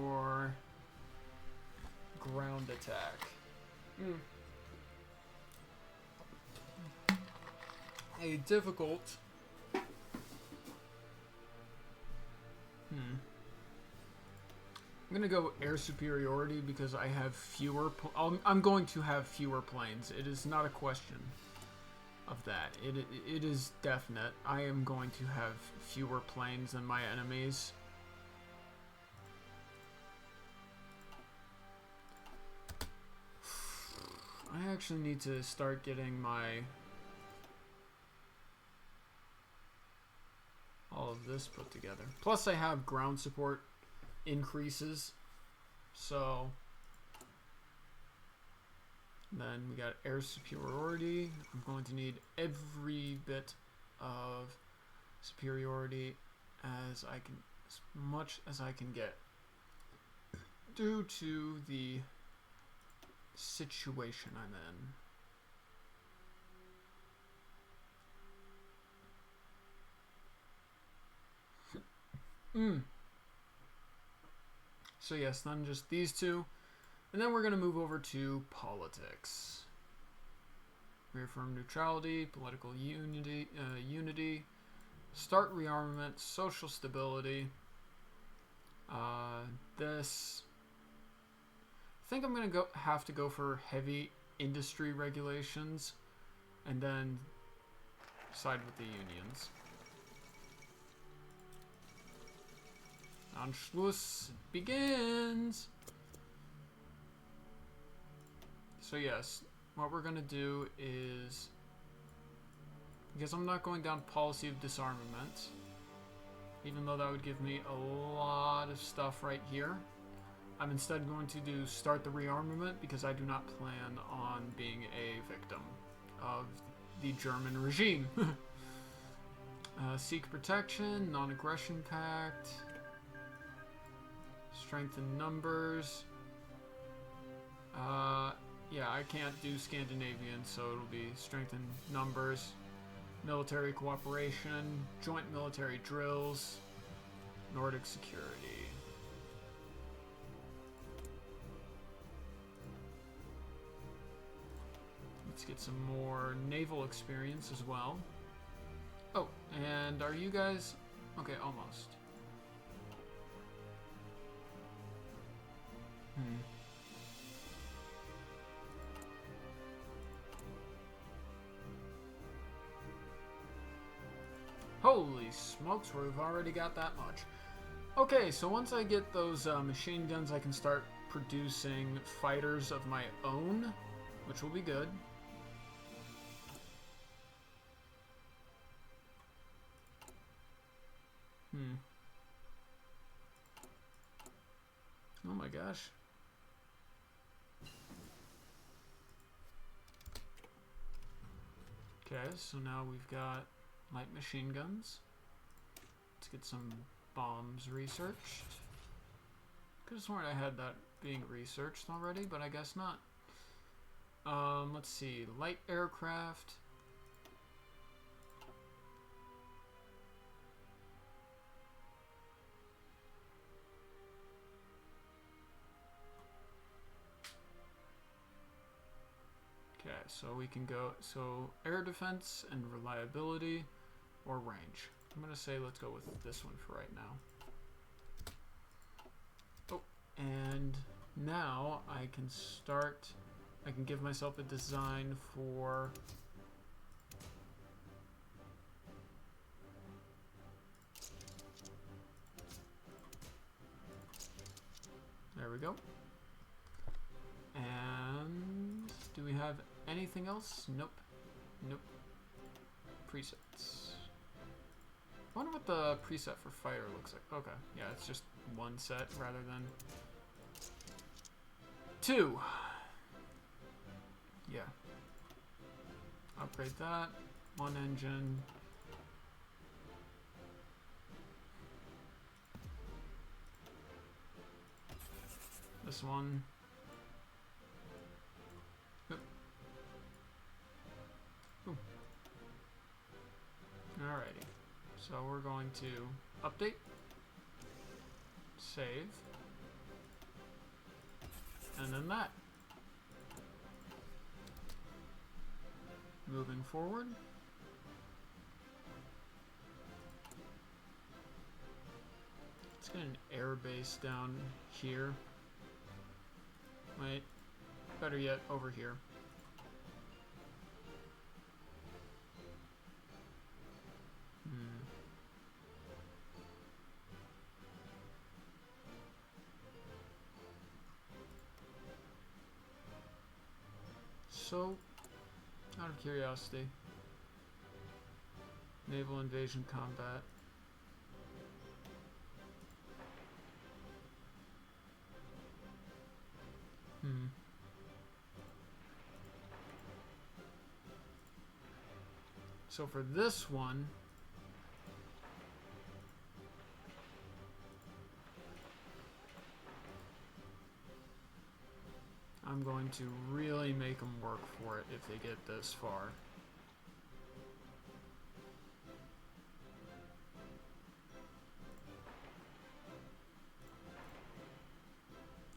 or ground attack. A difficult. I'm gonna go air superiority because I have fewer. I'm going to have fewer planes. It is not a question of that. It is definite. I am going to have fewer planes than my enemies. I actually need to start getting my all of this put together. Plus I have ground support increases. So then we got air superiority. I'm going to need every bit of superiority as I can, as much as I can get, due to the situation I'm in. So yes, then just these two. And then we're going to move over to politics. Reaffirm neutrality, political unity, start rearmament, social stability. This, I think I'm going to have to go for heavy industry regulations and then side with the unions. Anschluss begins. So yes, what we're gonna do is, because I'm not going down policy of disarmament, even though that would give me a lot of stuff right here, I'm instead going to do start the rearmament because I do not plan on being a victim of the German regime. Seek protection, non-aggression pact. Strength in numbers. Yeah, I can't do Scandinavian, so it'll be strength in numbers. Military cooperation, joint military drills, Nordic security. Let's get some more naval experience as well. Oh, and are you guys... Okay, almost. Holy smokes, we've already got that much. Okay, so once I get those machine guns, I can start producing fighters of my own, which will be good. Oh my gosh. Okay, so now we've got light machine guns. Let's get some bombs researched. Could have sworn I had that being researched already, but I guess not. Let's see. Light aircraft. Okay, so we can go, so air defense and reliability or range. I'm going to say let's go with this one for right now. Oh, and now I can start, I can give myself a design for there we go. And do we have anything else? Nope. Nope. Presets. I wonder what the preset for fighter looks like. Okay, yeah, it's just one set rather than two. Yeah. Upgrade that. One engine. This one. Yep. Ooh. Alrighty. So we're going to update, save, and then that. Moving forward. Let's get an air base down here. Wait, better yet, over here. So, out of curiosity, naval invasion combat. So for this one, I'm going to really make them work for it if they get this far.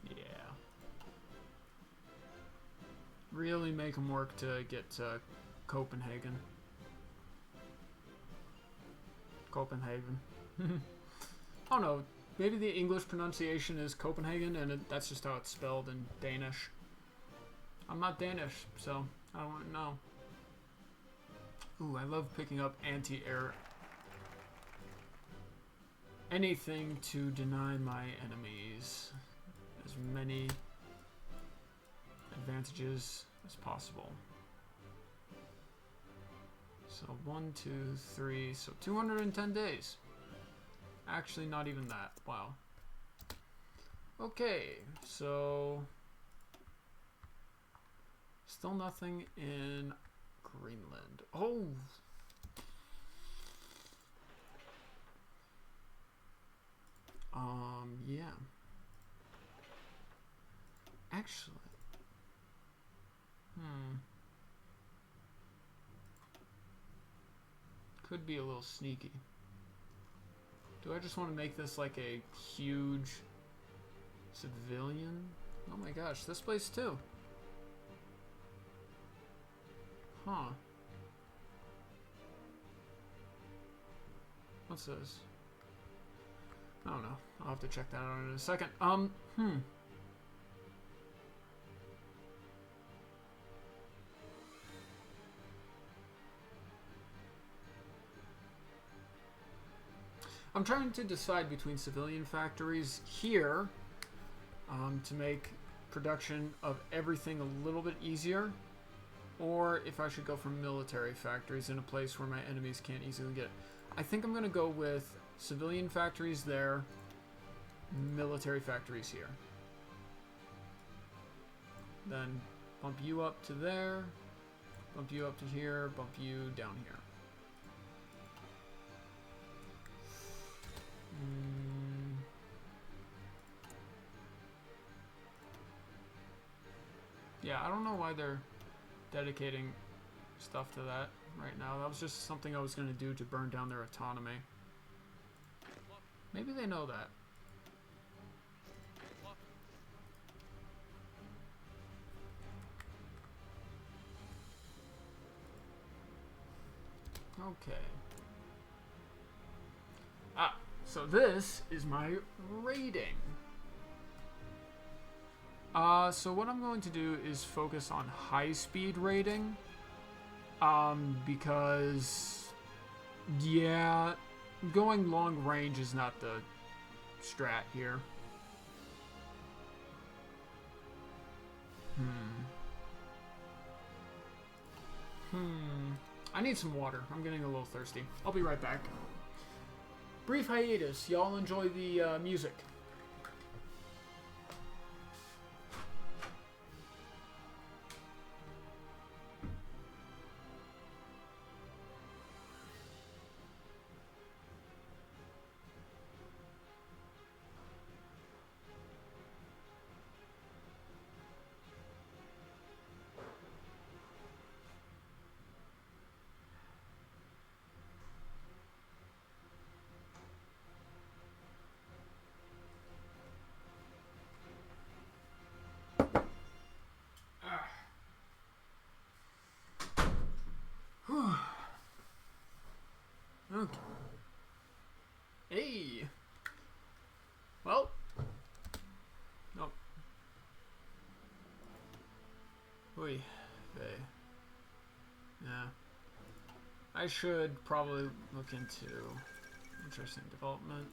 Yeah. Really make them work to get to Copenhagen. Copenhagen. I don't know. Maybe the English pronunciation is Copenhagen, and that's just how it's spelled in Danish. I'm not Danish, so I don't know. Ooh, I love picking up anti-air. Anything to deny my enemies as many advantages as possible. So 1, 2, 3, so 210 days. Actually, not even that. Wow. Okay, so still nothing in Greenland. Oh! Yeah. Actually. Could be a little sneaky. Do I just want to make this like a huge civilian? Oh my gosh, this place too. Huh. What's this? I don't know. I'll have to check that out in a second. I'm trying to decide between civilian factories here to make production of everything a little bit easier, or if I should go for military factories in a place where my enemies can't easily get. I think I'm going to go with civilian factories there, military factories here. Then bump you up to there, bump you up to here, bump you down here. Yeah, I don't know why they're dedicating stuff to that right now. That was just something I was going to do to burn down their autonomy. Maybe they know that. Okay. Ah, so this is my rating. So what I'm going to do is focus on high-speed rating. Because, yeah, going long range is not the strat here. I need some water. I'm getting a little thirsty. I'll be right back. Brief hiatus. Y'all enjoy the music. Okay. Hey. Well. Nope. Oy vey. Yeah. I should probably look into interesting development.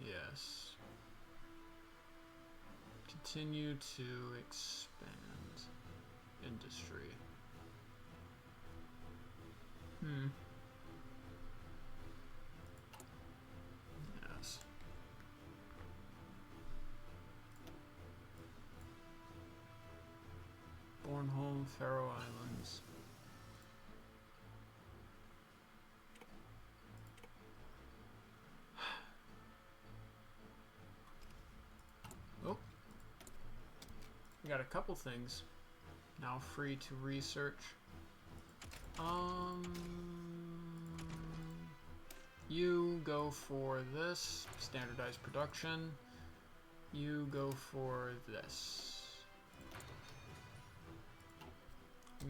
Yes. Continue to expand industry. Yes. Bornholm, Faroe Islands. Oh. We got a couple things now free to research. You go for this, standardized production. You go for this.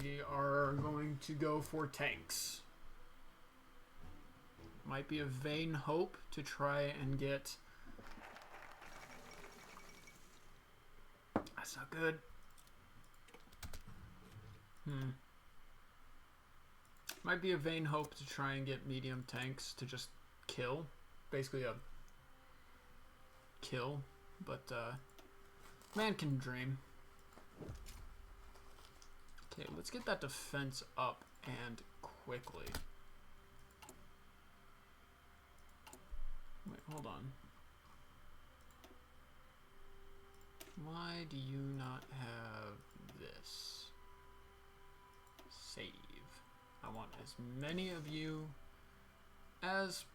We are going to go for tanks. Might be a vain hope to try and get... That's not good. Might be a vain hope to try and get medium tanks to just kill. Basically a kill. But, man can dream. Okay, let's get that defense up and quickly. Wait, hold on. Why do you not have this? Save. I want as many of you as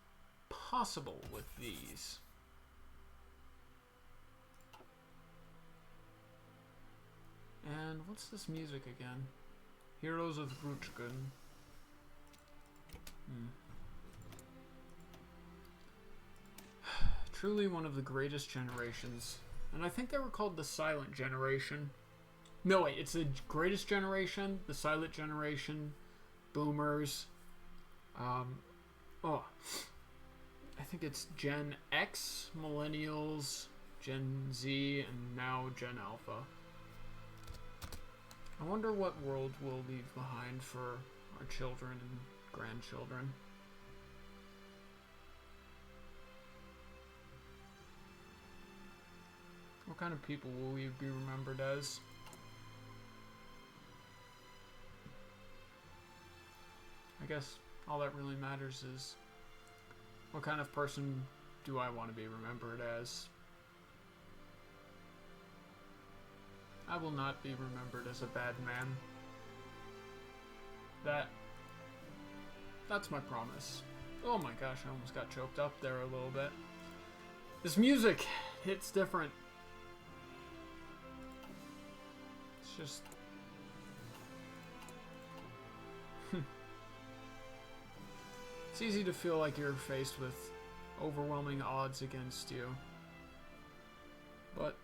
possible with these. And what's this music again? Heroes of Gruchgun. Truly one of the greatest generations. And I think they were called the Silent Generation. No, wait, it's the Greatest Generation, the Silent Generation, Boomers. I think it's Gen X, Millennials, Gen Z, and now Gen Alpha. I wonder what world we'll leave behind for our children and grandchildren. What kind of people will we be remembered as? I guess all that really matters is what kind of person do I want to be remembered as? I will not be remembered as a bad man. That's my promise. Oh my gosh, I almost got choked up there a little bit. This music hits different. just... It's easy to feel like you're faced with overwhelming odds against you. But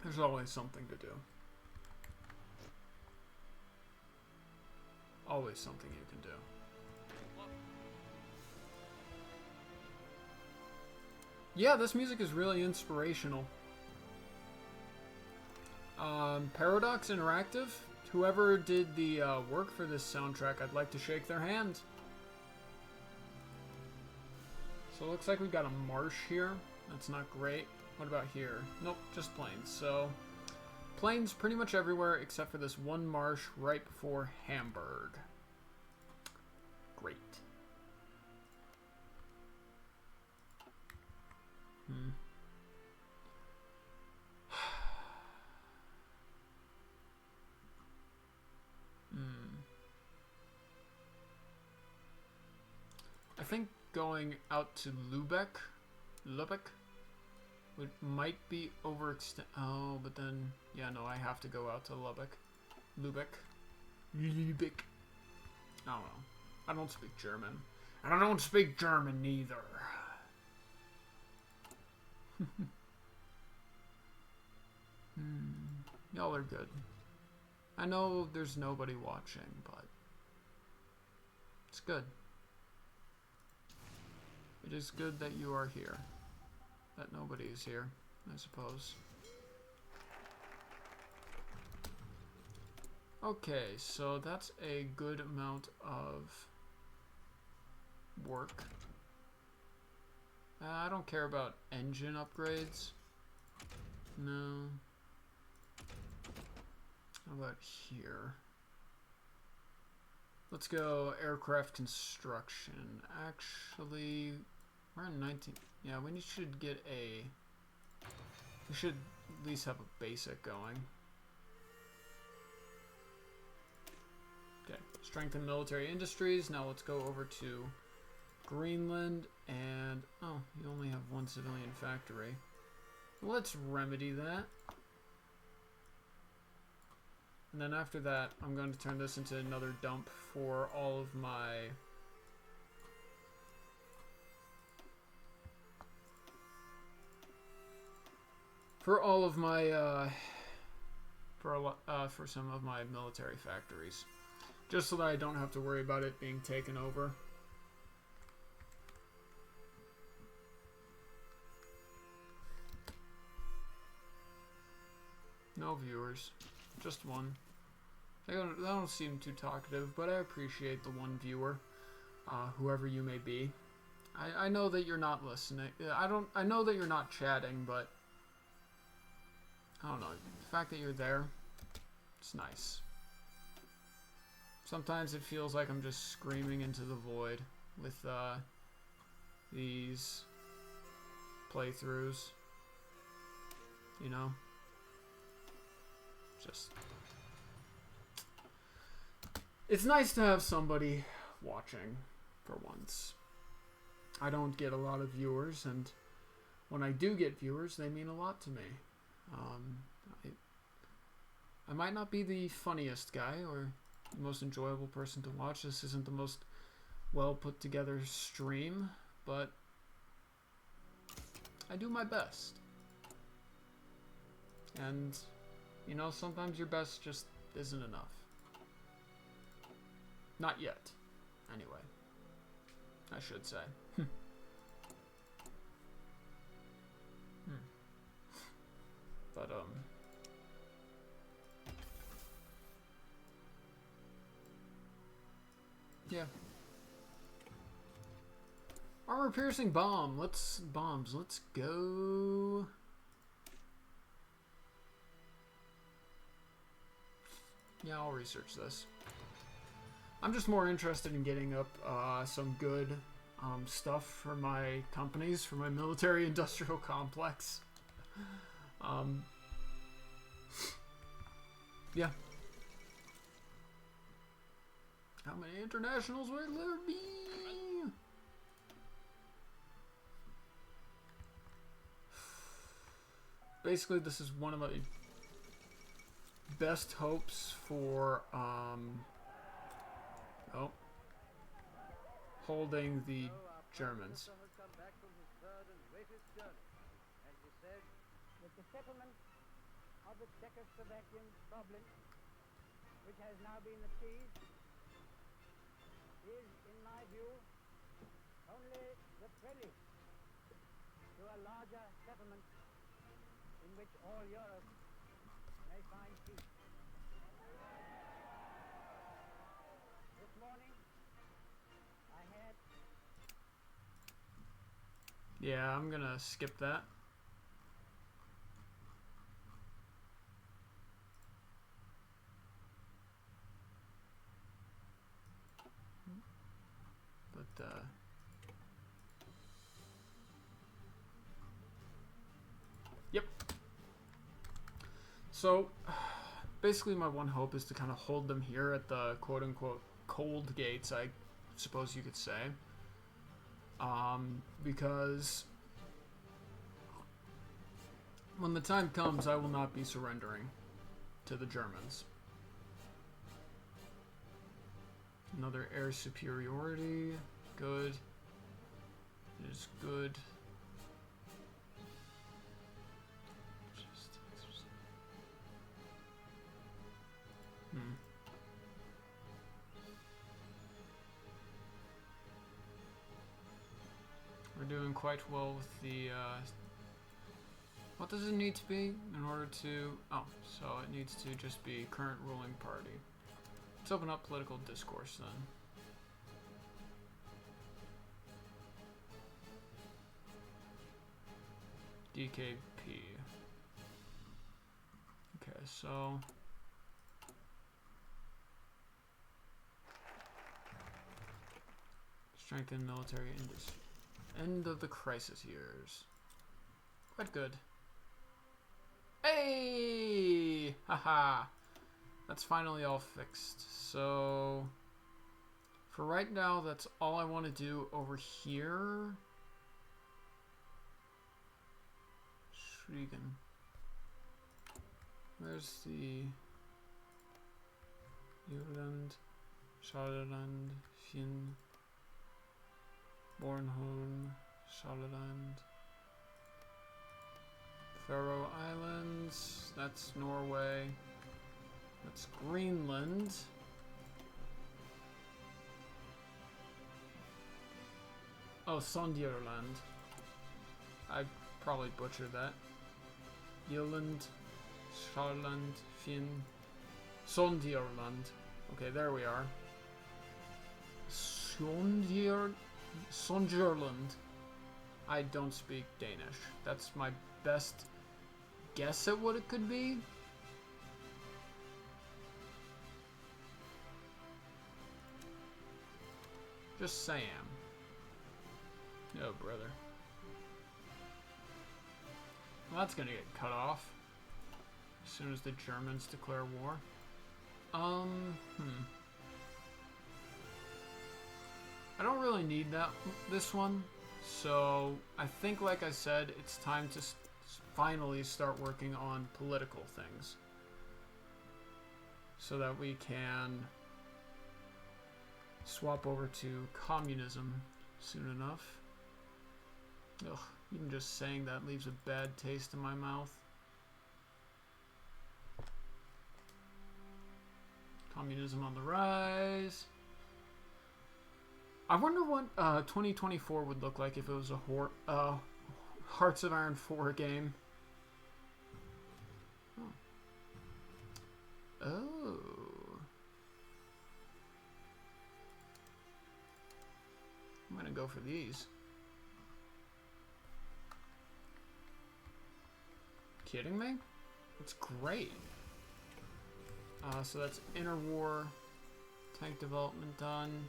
there's always something to do. Always something you can do. Yeah, this music is really inspirational. Paradox Interactive, whoever did the work for this soundtrack, I'd like to shake their hand. So it looks like we've got a marsh here. That's not great. What about here? Nope, just plains. So, plains pretty much everywhere except for this one marsh right before Hamburg. Great. I think going out to Lübeck, might be overextend. Oh, but then, yeah, no, I have to go out to Lübeck. I don't know. I don't speak German. And I don't speak German neither. Y'all are good. I know there's nobody watching, but it's good. It is good that you are here. That nobody is here, I suppose. Okay, so that's a good amount of work. I don't care about engine upgrades. No. How about here? Let's go aircraft construction. Actually, we're in 19. Yeah, we should get a... We should at least have a basic going. Okay, strengthen military industries. Now let's go over to Greenland and... Oh, you only have one civilian factory. Let's remedy that. And then after that, I'm going to turn this into another dump for all of my... For all of my, for some of my military factories. Just so that I don't have to worry about it being taken over. No viewers. Just one. They don't seem too talkative, but I appreciate the one viewer, whoever you may be. I know that you're not listening. I know that you're not chatting, but I don't know. The fact that you're there, it's nice. Sometimes it feels like I'm just screaming into the void with these playthroughs. You know? Just... It's nice to have somebody watching for once. I don't get a lot of viewers, and when I do get viewers, they mean a lot to me. I might not be the funniest guy or the most enjoyable person to watch. This isn't the most well put together stream, but I do my best. And, you know, sometimes your best just isn't enough. Not yet, anyway. I should say. But, yeah. Armor-piercing bomb. Let's go. Yeah, I'll research this. I'm just more interested in getting up some good stuff for my companies, for my military-industrial complex. Yeah. How many internationals will there be? basically this is one of my best hopes for holding the Germans. With the settlement of the Czechoslovakian problem, which has now been achieved, is, in my view, only the prelude to a larger settlement in which all Europe may find peace. This morning, I had... Yeah, I'm gonna skip that. But, yep. So, basically my one hope is to kind of hold them here at the quote-unquote cold gates, I suppose you could say. Because when the time comes, I will not be surrendering to the Germans. Another air superiority. Good. It is good. We're doing quite well with the, what does it need to be in order to, oh, so it needs to just be current ruling party. Let's open up political discourse then. DKP. Okay, so strengthen military industry. End of the crisis years. Quite good. Hey! Haha! That's finally all fixed. So, for right now, that's all I want to do over here. Schriegen. Where's the Jylland, Charlerland, Finn, Bornholm, Charlerland, Faroe Islands, that's Norway, that's Greenland, oh, Sonderland, I probably butchered that, Jylland, Charlerland, Finn, Sonderland, okay, there we are, Sonderland. I don't speak Danish. That's my best guess at what it could be. Just saying. No, brother. Well, that's gonna get cut off as soon as the Germans declare war. I don't really need this one, so I think, like I said, it's time to finally start working on political things so that we can swap over to communism soon enough. Ugh, even just saying that leaves a bad taste in my mouth. Communism on the rise. I wonder what 2024 would look like if it was a Hearts of Iron 4 game. Oh. I'm gonna go for these. Kidding me? It's great. So that's interwar tank development done.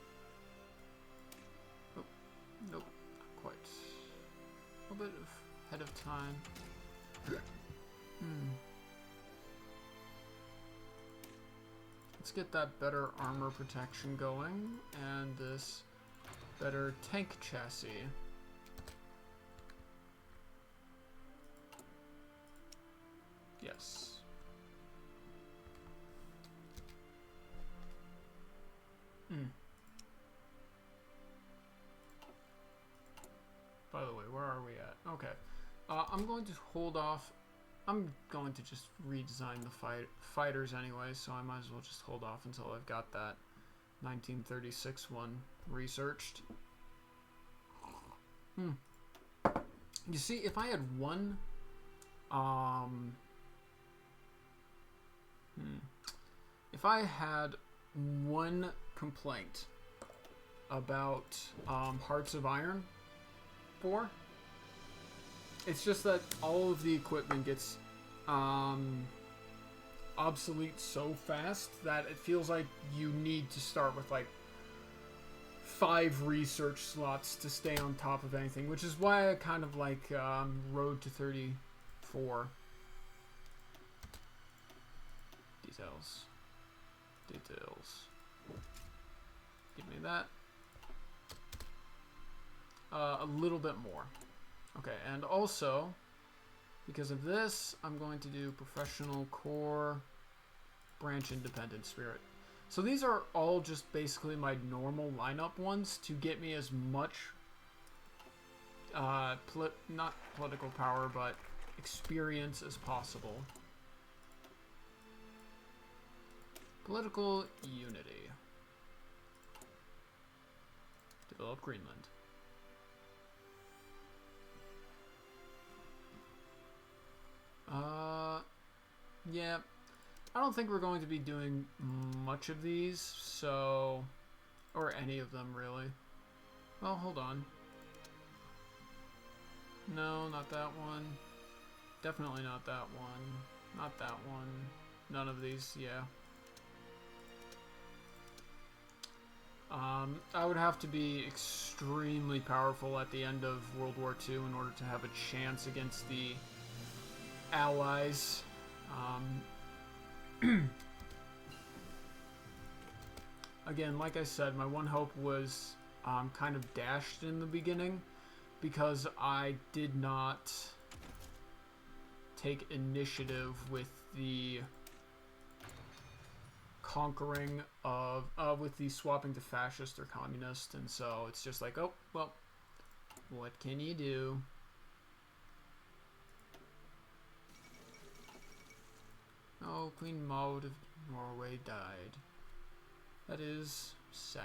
Oh, nope, not quite. A little bit ahead of time. Let's get that better armor protection going, and this better tank chassis. Yes. By the way, where are we at? Okay. I'm going to hold off. I'm going to just redesign the fighters anyway, so I might as well just hold off until I've got that 1936 one researched. You see, if I had one, if I had one complaint about Hearts of Iron 4, it's just that all of the equipment gets obsolete so fast that it feels like you need to start with like 5 research slots to stay on top of anything, which is why I kind of like Road to 34. Details. Give me that. A little bit more. Okay, and also, because of this, I'm going to do Professional, Core, Branch, Independent, Spirit. So these are all just basically my normal lineup ones to get me as much, not political power, but experience as possible. Political unity. Develop Greenland. Yeah, I don't think we're going to be doing much of these, so, or any of them really. Well, hold on. No, not that one. Definitely not that one. Not that one. None of these, yeah. I would have to be extremely powerful at the end of World War II in order to have a chance against the Allies. Again, like I said, my one hope was kind of dashed in the beginning because I did not take initiative with the conquering of with the swapping to fascist or communist, and so it's just like, oh well, what can you do? Oh, Queen Maud of Norway died. That is sad.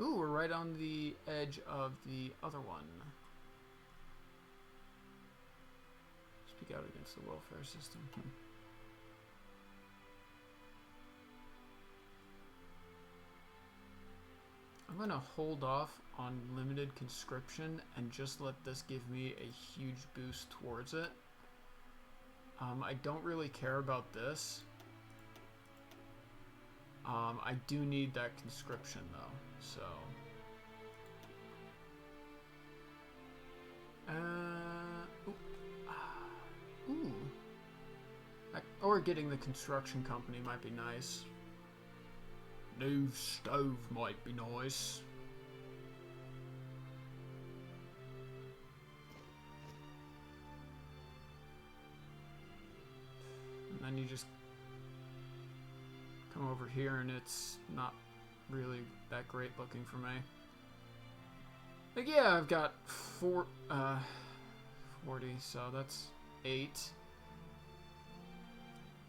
Ooh, we're right on the edge of the other one. Speak out against the welfare system. I'm going to hold off on limited conscription and just let this give me a huge boost towards it. I don't really care about this. I do need that conscription though, so. Ooh. Or getting the construction company might be nice. New stove might be nice. And then you just come over here and it's not really that great looking for me. Like, yeah, I've got 40, so that's 8.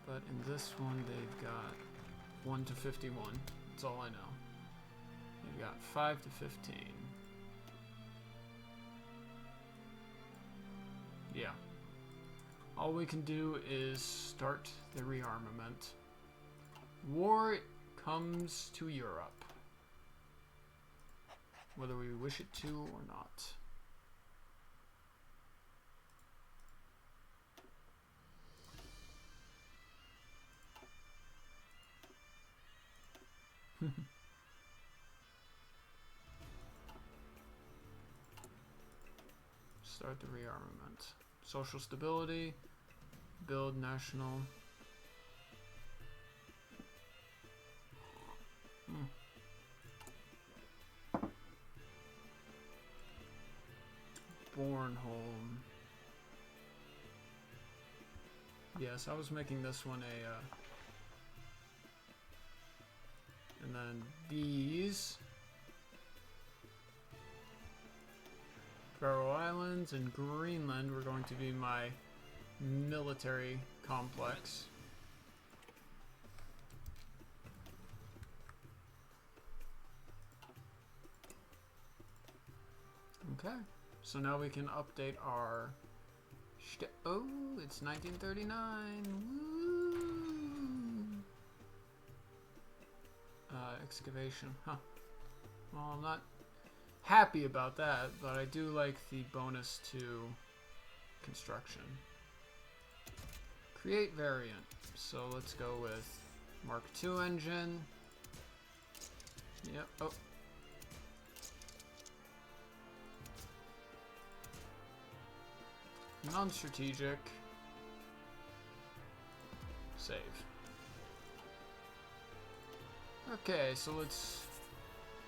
But in this one, they've got 1 to 51. That's all I know. They've got 5 to 15. Yeah. All we can do is start the rearmament. War comes to Europe. Whether we wish it to or not. Start the rearmament. Social stability. Build national. Bornholm. Yes, I was making this one a, and then these Faroe Islands and Greenland were going to be my military complex. Okay, so now we can update our. Oh, it's 1939. Woo! Excavation, huh? Well, I'm not happy about that, but I do like the bonus to construction. Create variant. So let's go with Mark II engine. Yep. Oh. Non-strategic. Save. Okay, so let's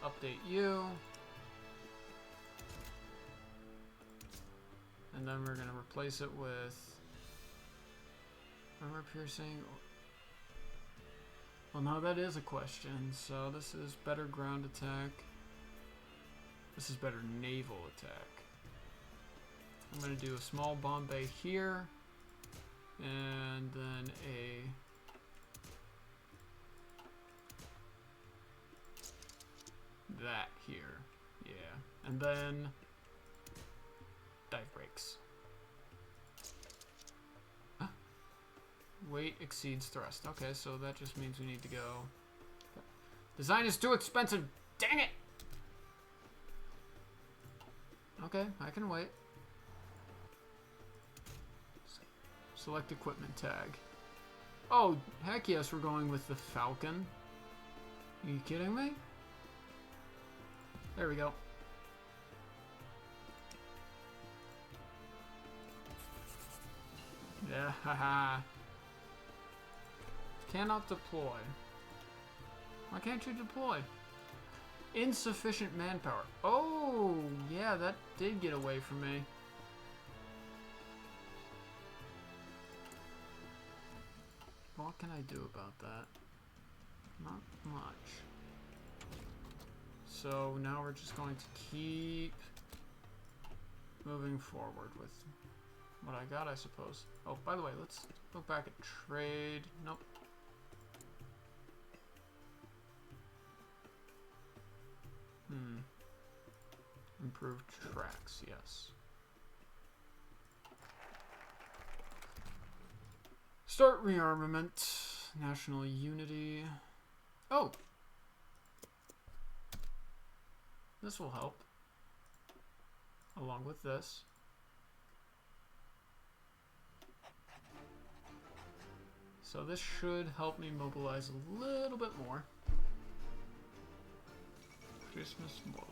update you. And then we're going to replace it with armor piercing. Well, now that is a question. So this is better ground attack. This is better naval attack. I'm going to do a small bomb bay here. And then a... that here. Yeah. And then... dive brakes. Weight exceeds thrust. Okay, so that just means we need to go... Design is too expensive! Dang it! Okay, I can wait. Select equipment tag. Oh, heck yes, we're going with the Falcon. Are you kidding me? There we go. Yeah, haha. Cannot deploy. Why can't you deploy? Insufficient manpower. Oh, yeah, that did get away from me. What can I do about that? Not much. So now we're just going to keep moving forward with what I got, I suppose. Oh, by the way, let's look back at trade. Nope. Improved tracks, yes. Start rearmament. National unity. Oh! This will help. Along with this. So this should help me mobilize a little bit more. Christmas Mother.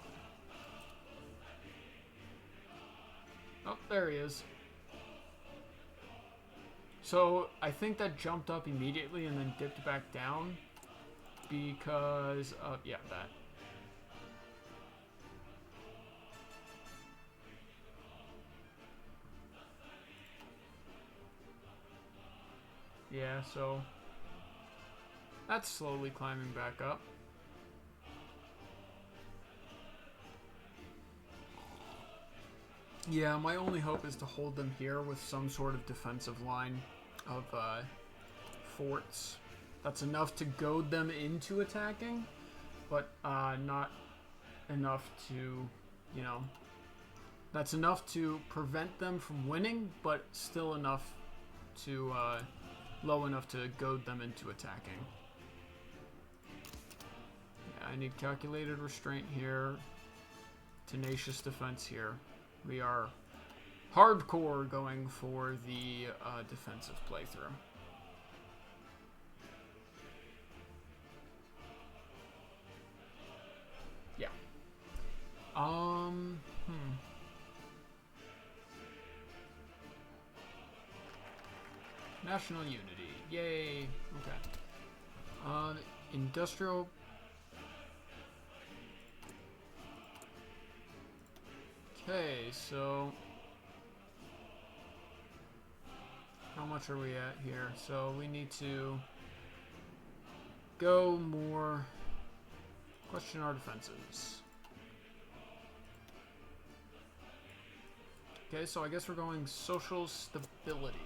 Oh, there he is. So I think that jumped up immediately and then dipped back down because of, yeah, that. Yeah, so that's slowly climbing back up. Yeah, my only hope is to hold them here with some sort of defensive line of forts. That's enough to goad them into attacking, but not enough to, you know, that's enough to prevent them from winning, but still enough to, low enough to goad them into attacking. Yeah, I need calculated restraint here, tenacious defense here. We are hardcore going for the defensive playthrough. Yeah. National unity. Yay. Okay. Industrial. Okay, so how much are we at here? So we need to go more. Question our defenses. Okay, so I guess we're going social stability.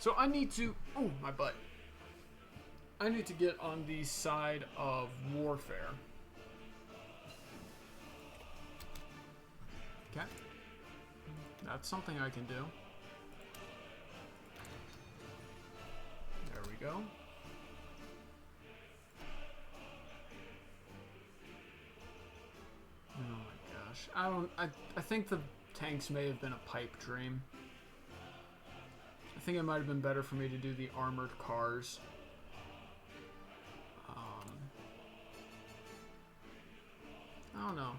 So I need to... Oh, my butt. I need to get on the side of warfare. Okay. That's something I can do. There we go. Oh my gosh. I think the tanks may have been a pipe dream. I think it might have been better for me to do the armored cars. I don't know.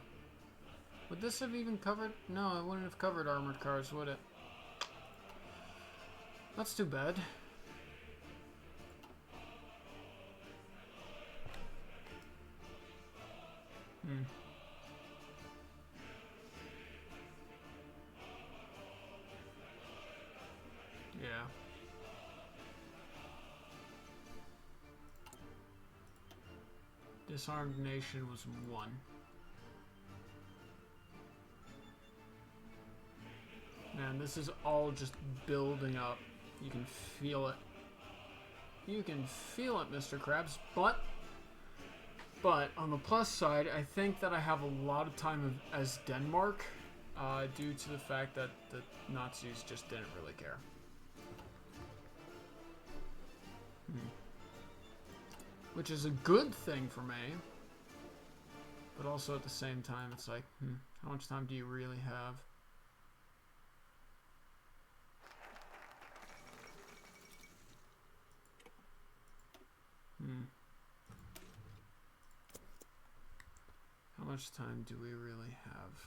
Would this have even covered? No, it wouldn't have covered armored cars, would it? That's too bad. Yeah. Disarmed nation was 1. Man, this is all just building up. You can feel it. You can feel it, Mr. Krabs. But on the plus side, I think that I have a lot of time as Denmark, due to the fact that the Nazis just didn't really care. Which is a good thing for me. But also at the same time, it's like, how much time do you really have? How much time do we really have?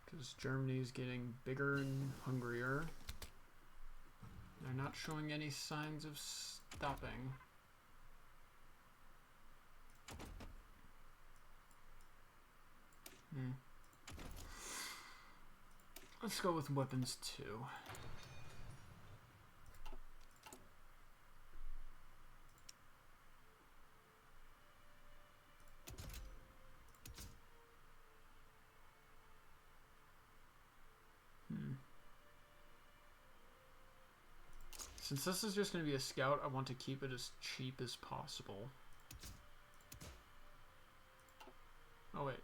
Because Germany is getting bigger and hungrier. They're not showing any signs of stopping. Let's go with weapons 2. Since this is just going to be a scout, I want to keep it as cheap as possible. Oh, wait.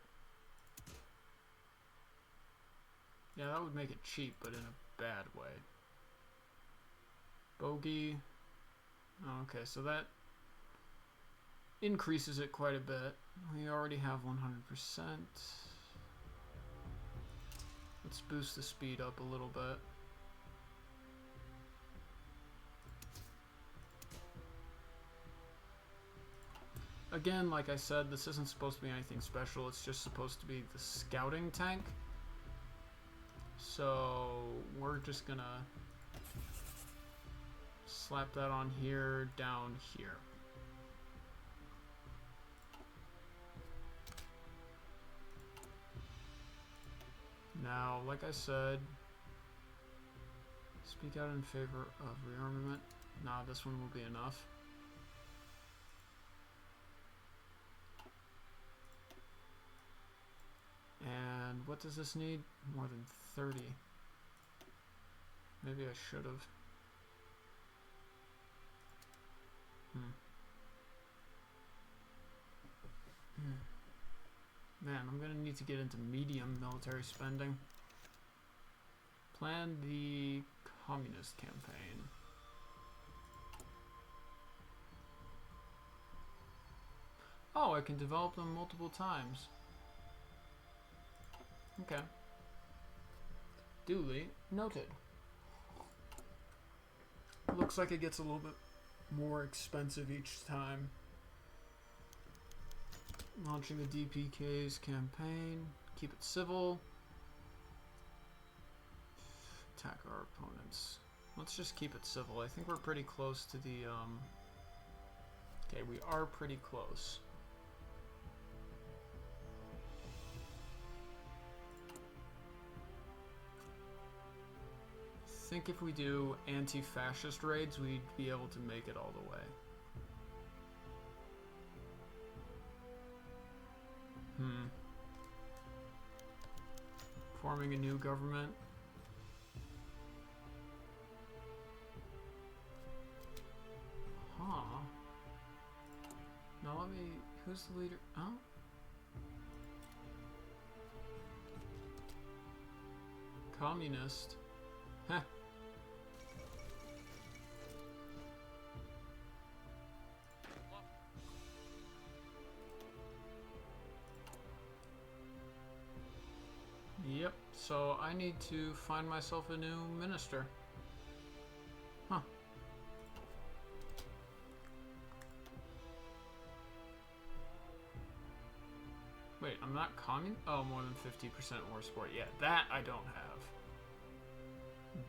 Yeah, that would make it cheap, but in a bad way. Bogey. Oh, okay, so that increases it quite a bit. We already have 100%. Let's boost the speed up a little bit. Again, like I said, this isn't supposed to be anything special. It's just supposed to be the scouting tank. So we're just gonna slap that on here, down here. Now, like I said, speak out in favor of rearmament. Nah, this one will be enough. And what does this need? More than 30. Maybe I should have. Man, I'm gonna need to get into medium military spending. Plan the communist campaign. Oh, I can develop them multiple times. Okay. Duly noted. Looks like it gets a little bit more expensive each time. Launching the DPK's campaign. Keep it civil. Attack our opponents. Let's just keep it civil. I think we're pretty close to the, Okay, we are pretty close. think if we do anti-fascist raids, we'd be able to make it all the way. Forming a new government. Huh. Now let me... Who's the leader? Oh? Communist. Heh. Yep, so I need to find myself a new minister. Huh. Wait, I'm not Oh, more than 50% war support. Yeah, that I don't have.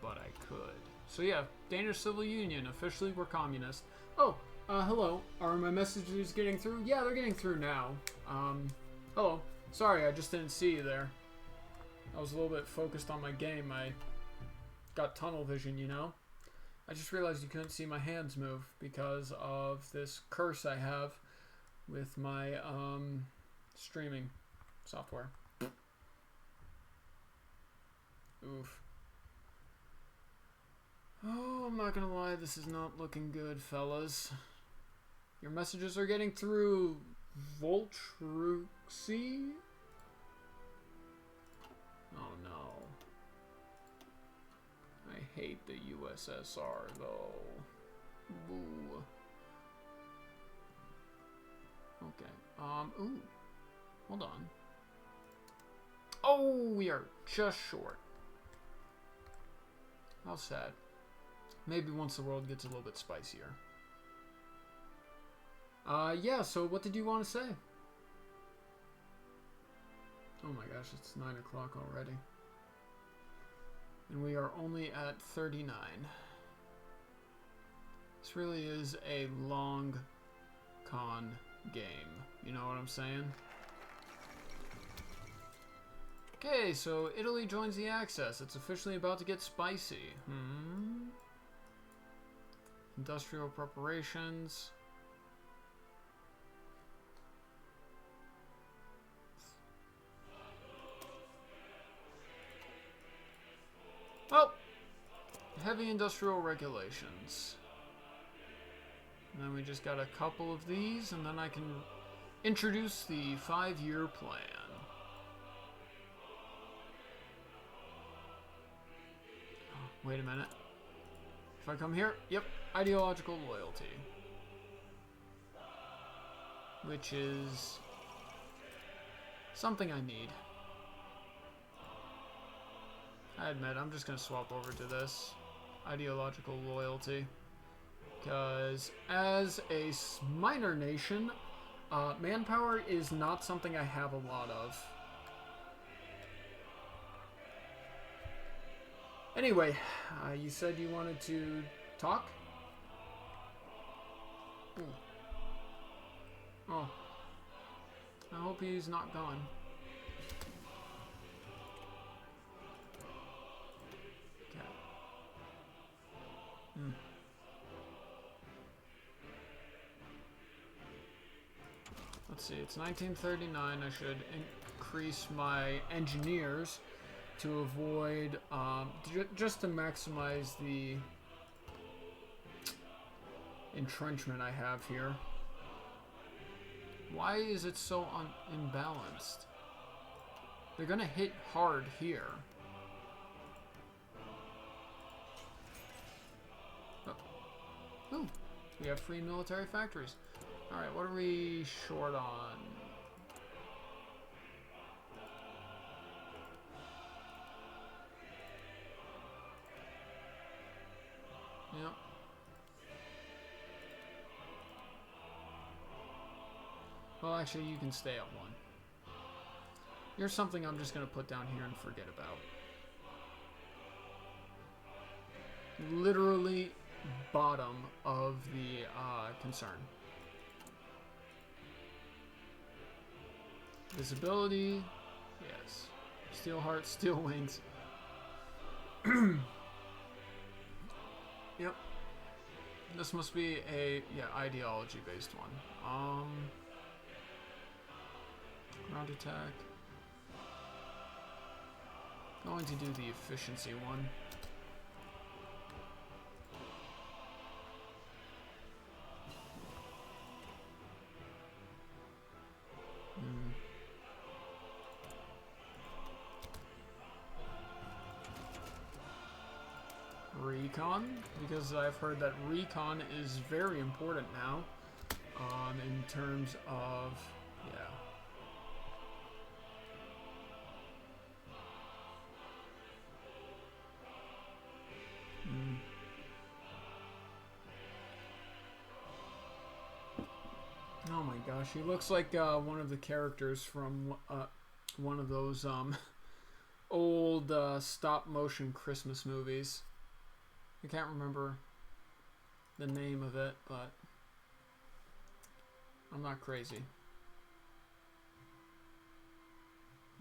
But I could. So yeah, Danish Civil Union. Officially, we're communist. Oh, hello. Are my messages getting through? Yeah, they're getting through now. Hello. Sorry, I just didn't see you there. I was a little bit focused on my game. I got tunnel vision, you know? I just realized you couldn't see my hands move because of this curse I have with my, streaming software. Oof. Oh, I'm not gonna lie, this is not looking good, fellas. Your messages are getting through, Voltruxy? Oh no. I hate the USSR though. Boo. Okay. Ooh. Hold on. Oh, we are just short. How sad. Maybe once the world gets a little bit spicier. Yeah, so what did you want to say? Oh my gosh, it's 9 o'clock already. And we are only at 39. This really is a long con game. You know what I'm saying? Okay, so Italy joins the Axis. It's officially about to get spicy. Industrial preparations. Oh! Heavy industrial regulations. And then we just got a couple of these, and then I can introduce the 5-year plan. Wait a minute. If I come here, yep, ideological loyalty. Which is something I need. I admit, I'm just going to swap over to this. Ideological loyalty. Because as a minor nation, manpower is not something I have a lot of. Anyway, you said you wanted to talk? Ooh. Oh. I hope he's not gone. Okay. Let's see, it's 1939. I should increase my engineers to avoid, just to maximize the entrenchment I have here. Why is it so imbalanced? They're gonna hit hard here. Oh. Ooh, we have free military factories. Alright, what are we short on? Yep. Well, actually, you can stay at 1. Here's something I'm just going to put down here and forget about. Literally bottom of the concern. Visibility, yes. Steel heart, steel wings. Yep. This must be a, yeah, ideology-based one. Ground attack. Going to do the efficiency one. Recon, because I've heard that recon is very important now, in terms of, yeah. Oh my gosh, he looks like one of the characters from one of those old stop motion Christmas movies. I can't remember the name of it, but I'm not crazy.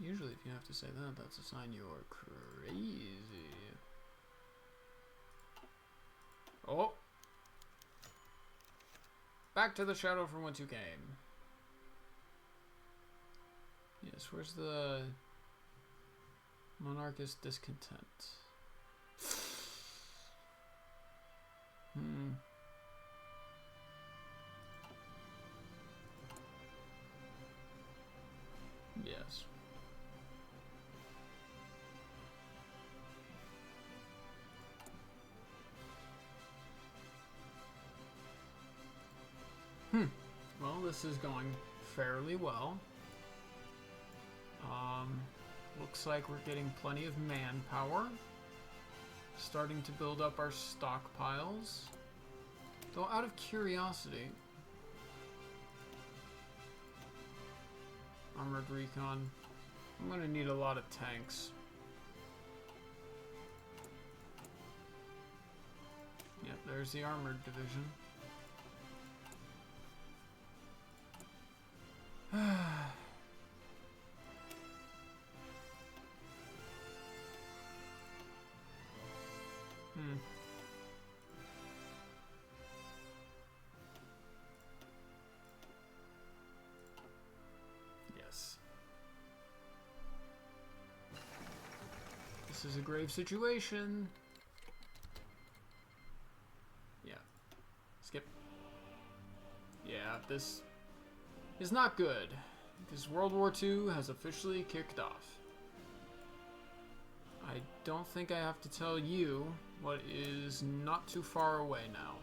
Usually if you have to say that, that's a sign you're crazy. Oh! Back to the shadow from whence you came. Yes, where's the monarchist discontent? Yes. Well, this is going fairly well. Looks like we're getting plenty of manpower. Starting to build up our stockpiles. Though, out of curiosity, armored recon. I'm gonna need a lot of tanks. Yep, there's the armored division. Yes. This is a grave situation. Yeah. Skip. Yeah, this is not good, because World War II has officially kicked off. I don't think I have to tell you what is not too far away now.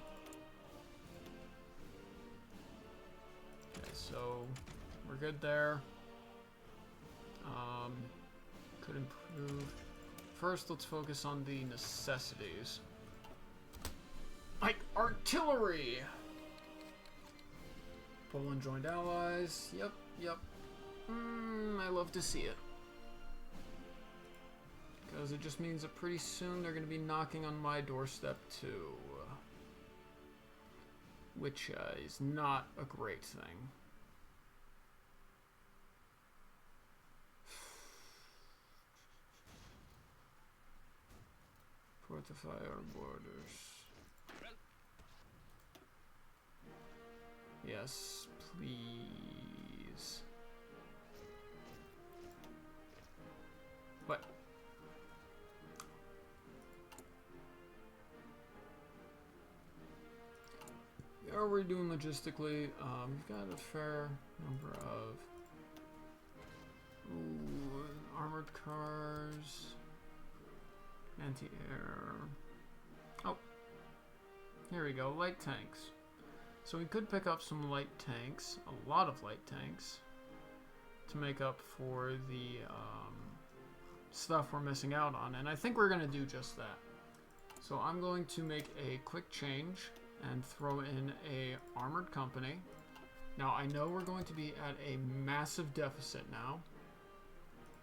Okay, so we're good there. Could improve. First, let's focus on the necessities. Like artillery! Poland joined allies. Yep, yep. I love to see it. Because it just means that pretty soon they're going to be knocking on my doorstep too. Which is not a great thing. Fortify our borders. Yes, please. What? How are we doing logistically? We've got a fair number of armored cars, anti-air. Oh, here we go, light tanks. So we could pick up some light tanks, a lot of light tanks, to make up for the stuff we're missing out on. And I think we're going to do just that. So I'm going to make a quick change and throw in a armored company. Now I know we're going to be at a massive deficit now,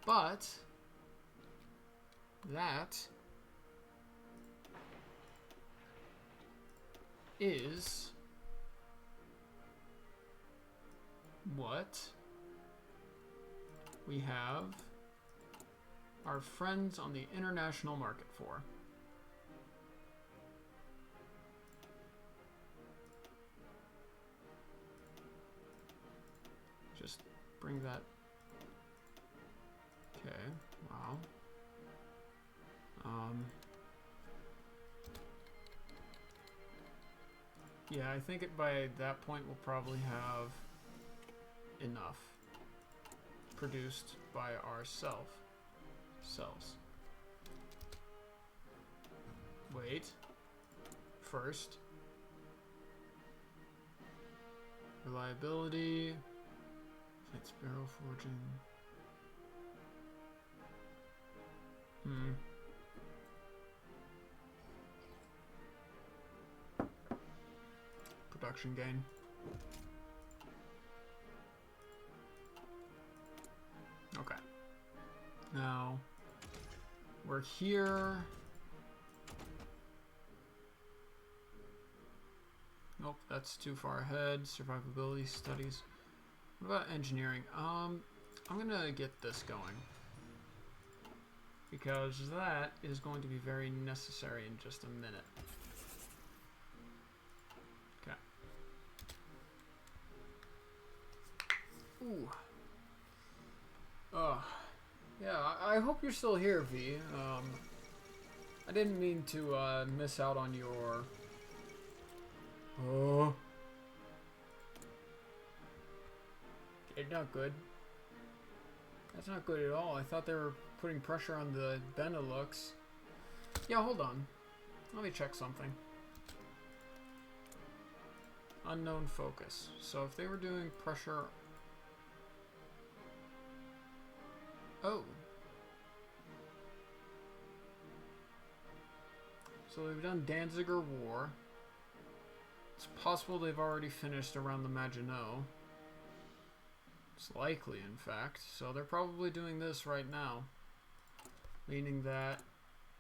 but that is what we have our friends on the international market for. bring that. Okay, wow. Yeah, I think by that point we'll probably have enough produced by our cells. Wait. First. Reliability. It's barrel forging. Production gain. Okay. Now, we're here. Nope, that's too far ahead. Survivability studies. What about engineering? I'm gonna get this going, because that is going to be very necessary in just a minute. Okay. Ooh. Yeah, I hope you're still here, V. I didn't mean to miss out on your... Oh. Okay, not good. That's not good at all. I thought they were putting pressure on the Benelux. Yeah, hold on. Let me check something. Unknown focus. So if they were doing pressure... Oh. So they've done Danziger War. It's possible they've already finished around the Maginot. It's likely, in fact. So they're probably doing this right now. Meaning that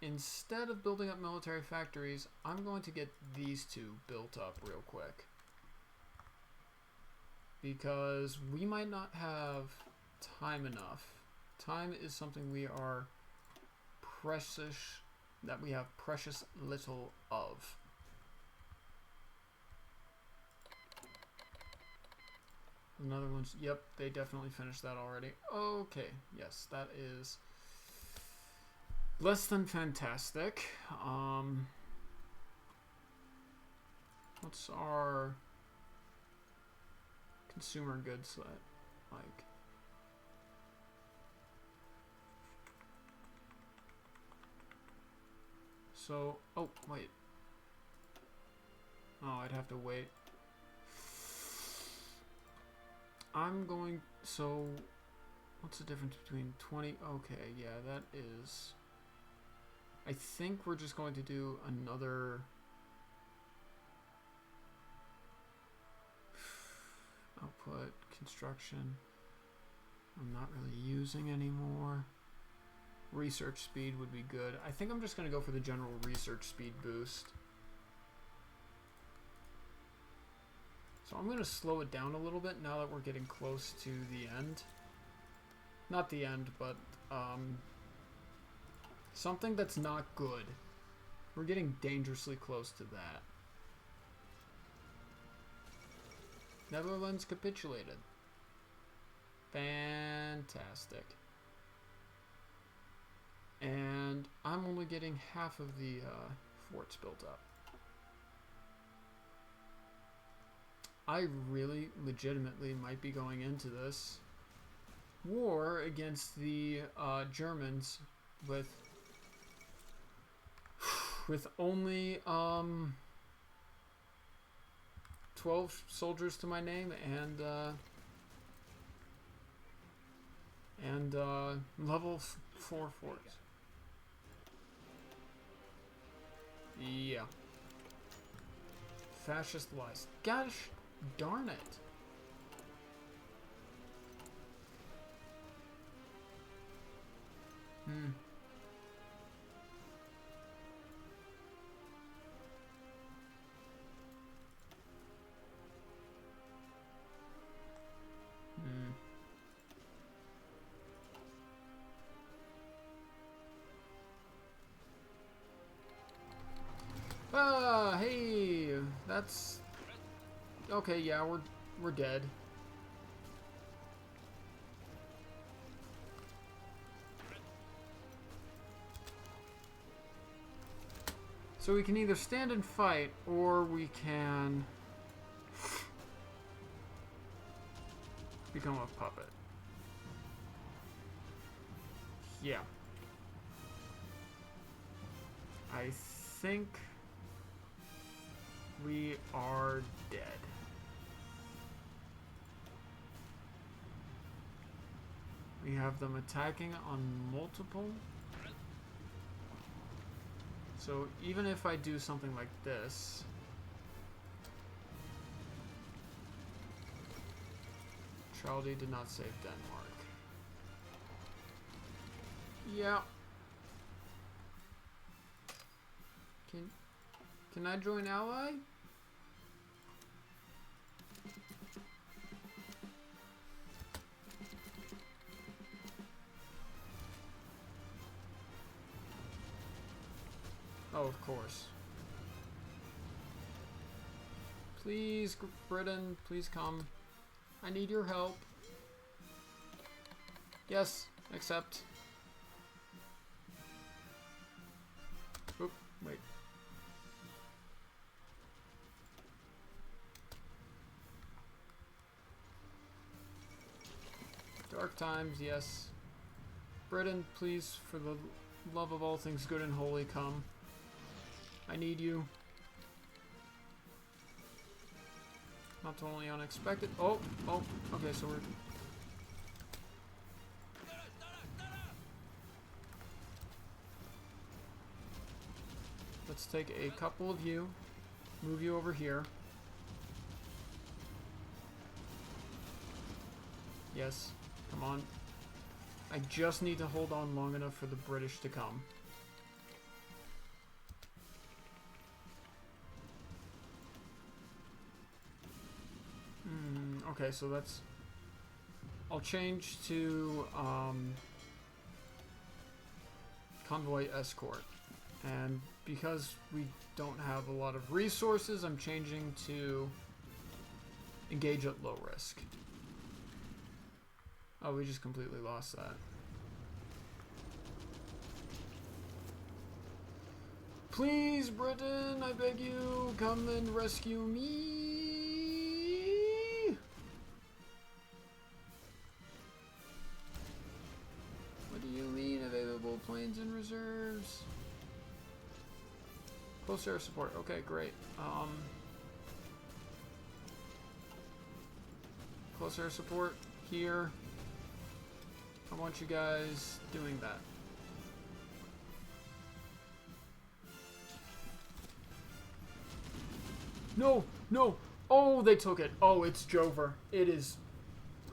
instead of building up military factories, I'm going to get these two built up real quick. Because we might not have time enough. Time is something we have precious little of. Another one's, yep, they definitely finished that already. Okay, yes, that is less than fantastic. What's our consumer goods like? So, oh, wait. Oh, I'd have to wait. So, what's the difference between 20? Okay, yeah, that is... I think we're just going to do another... output, construction. I'm not really using anymore. Research speed would be good. I think I'm just going to go for the general research speed boost. So I'm going to slow it down a little bit now that we're getting close to the end. Not the end, but something that's not good. We're getting dangerously close to that. Netherlands capitulated. Fantastic. And I'm only getting half of the forts built up. I really legitimately might be going into this war against the Germans with only 12 soldiers to my name and level 4 forts. Yeah. Fascist lies. Gosh darn it. Hey, that's okay. Yeah, we're dead. So we can either stand and fight, or we can become a puppet. Yeah. I think we are dead. We have them attacking on multiple. So even if I do something like this, Charlie did not save Denmark. Yeah. Can I join ally? Oh, of course. Please, Britain, please come. I need your help. Yes, accept. Oop, wait. Dark times, yes. Britain, please, for the love of all things good and holy, come. I need you. Not totally unexpected. Oh, okay, so we're... Let's take a couple of you, move you over here. Yes, come on. I just need to hold on long enough for the British to come. Okay, so that's... I'll change to convoy escort. And because we don't have a lot of resources, I'm changing to engage at low risk. Oh, we just completely lost that. Please, Britain, I beg you, come and rescue me. What do you mean, available planes and reserves? Close air support. Okay, great. Close air support here. I want you guys doing that. No, no. Oh, they took it. Oh, it's Jover. It is.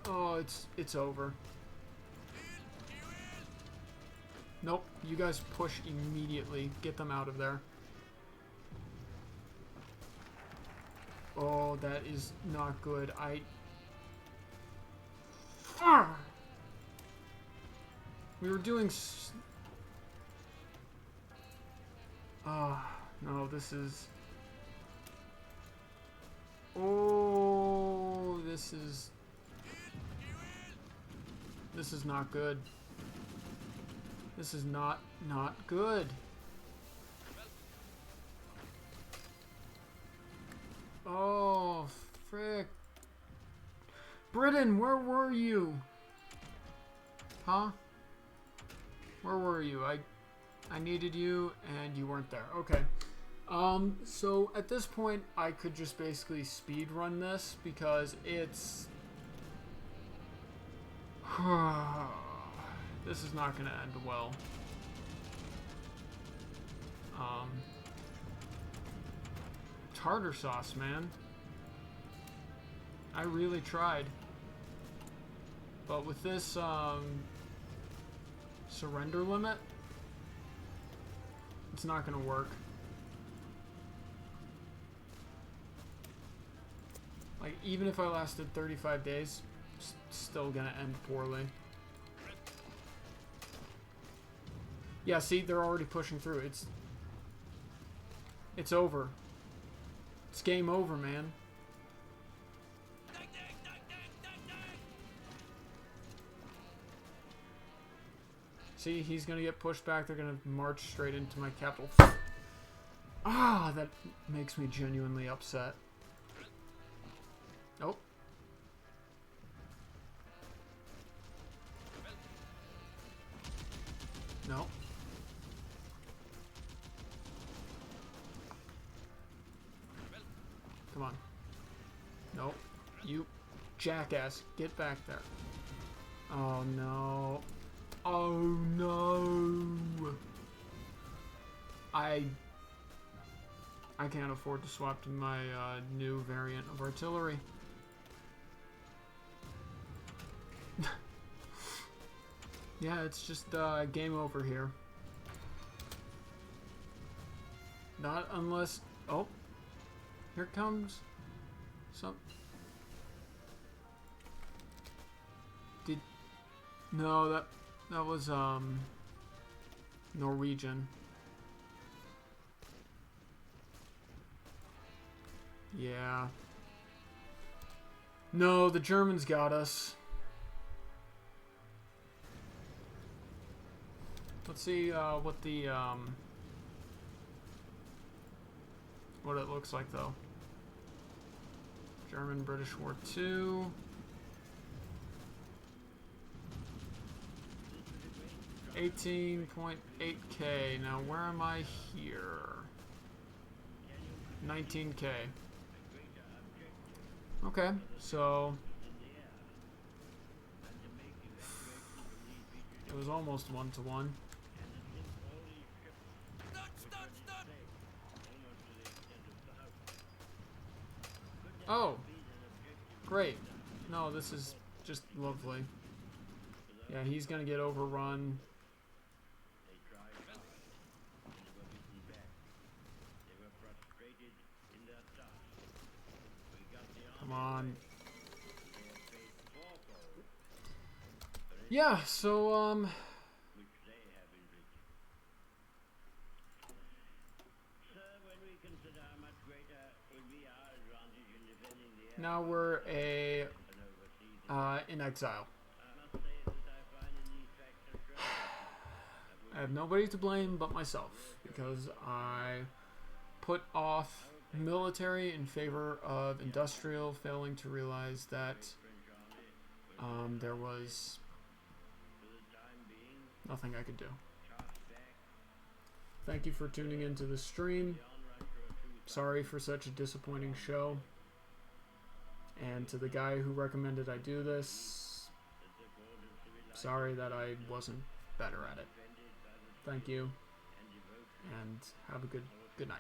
Oh, it's over. Nope. You guys push immediately. Get them out of there. Oh, that is not good. We were doing... no, this is... Oh, this is... This is not good. This is not good. Oh, frick. Britain, where were you? Huh? Where were you? I needed you, and you weren't there. Okay. So at this point, I could just basically speed run this because it's... This is not going to end well. Tartar sauce, man. I really tried. But with this, surrender limit, it's not going to work. Like, even if I lasted 35 days, it's still going to end poorly. Yeah, see, they're already pushing through. It's over. It's game over, man. See, he's gonna get pushed back. They're gonna march straight into my capital. Ah, that makes me genuinely upset. Oh. No. Come on. Nope. You jackass. Get back there. Oh, no. Oh, no. I can't afford to swap to my new variant of artillery. Yeah, it's just game over here. Not unless... Oh. Here comes... some... Did... No, that was, Norwegian. Yeah. No, the Germans got us. Let's see what the what it looks like though. German-British War II. $18.8K. Now where am I here? 19K. Okay, so it was almost 1-to-1. Oh, great. No, this is just lovely. Yeah, he's gonna get overrun. Come on. Yeah, so, now we're in exile. I have nobody to blame but myself because I put off military in favor of industrial, failing to realize that there was nothing I could do. Thank you for tuning into the stream. Sorry for such a disappointing show. And to the guy who recommended I do this, sorry that I wasn't better at it. Thank you, and have a good night.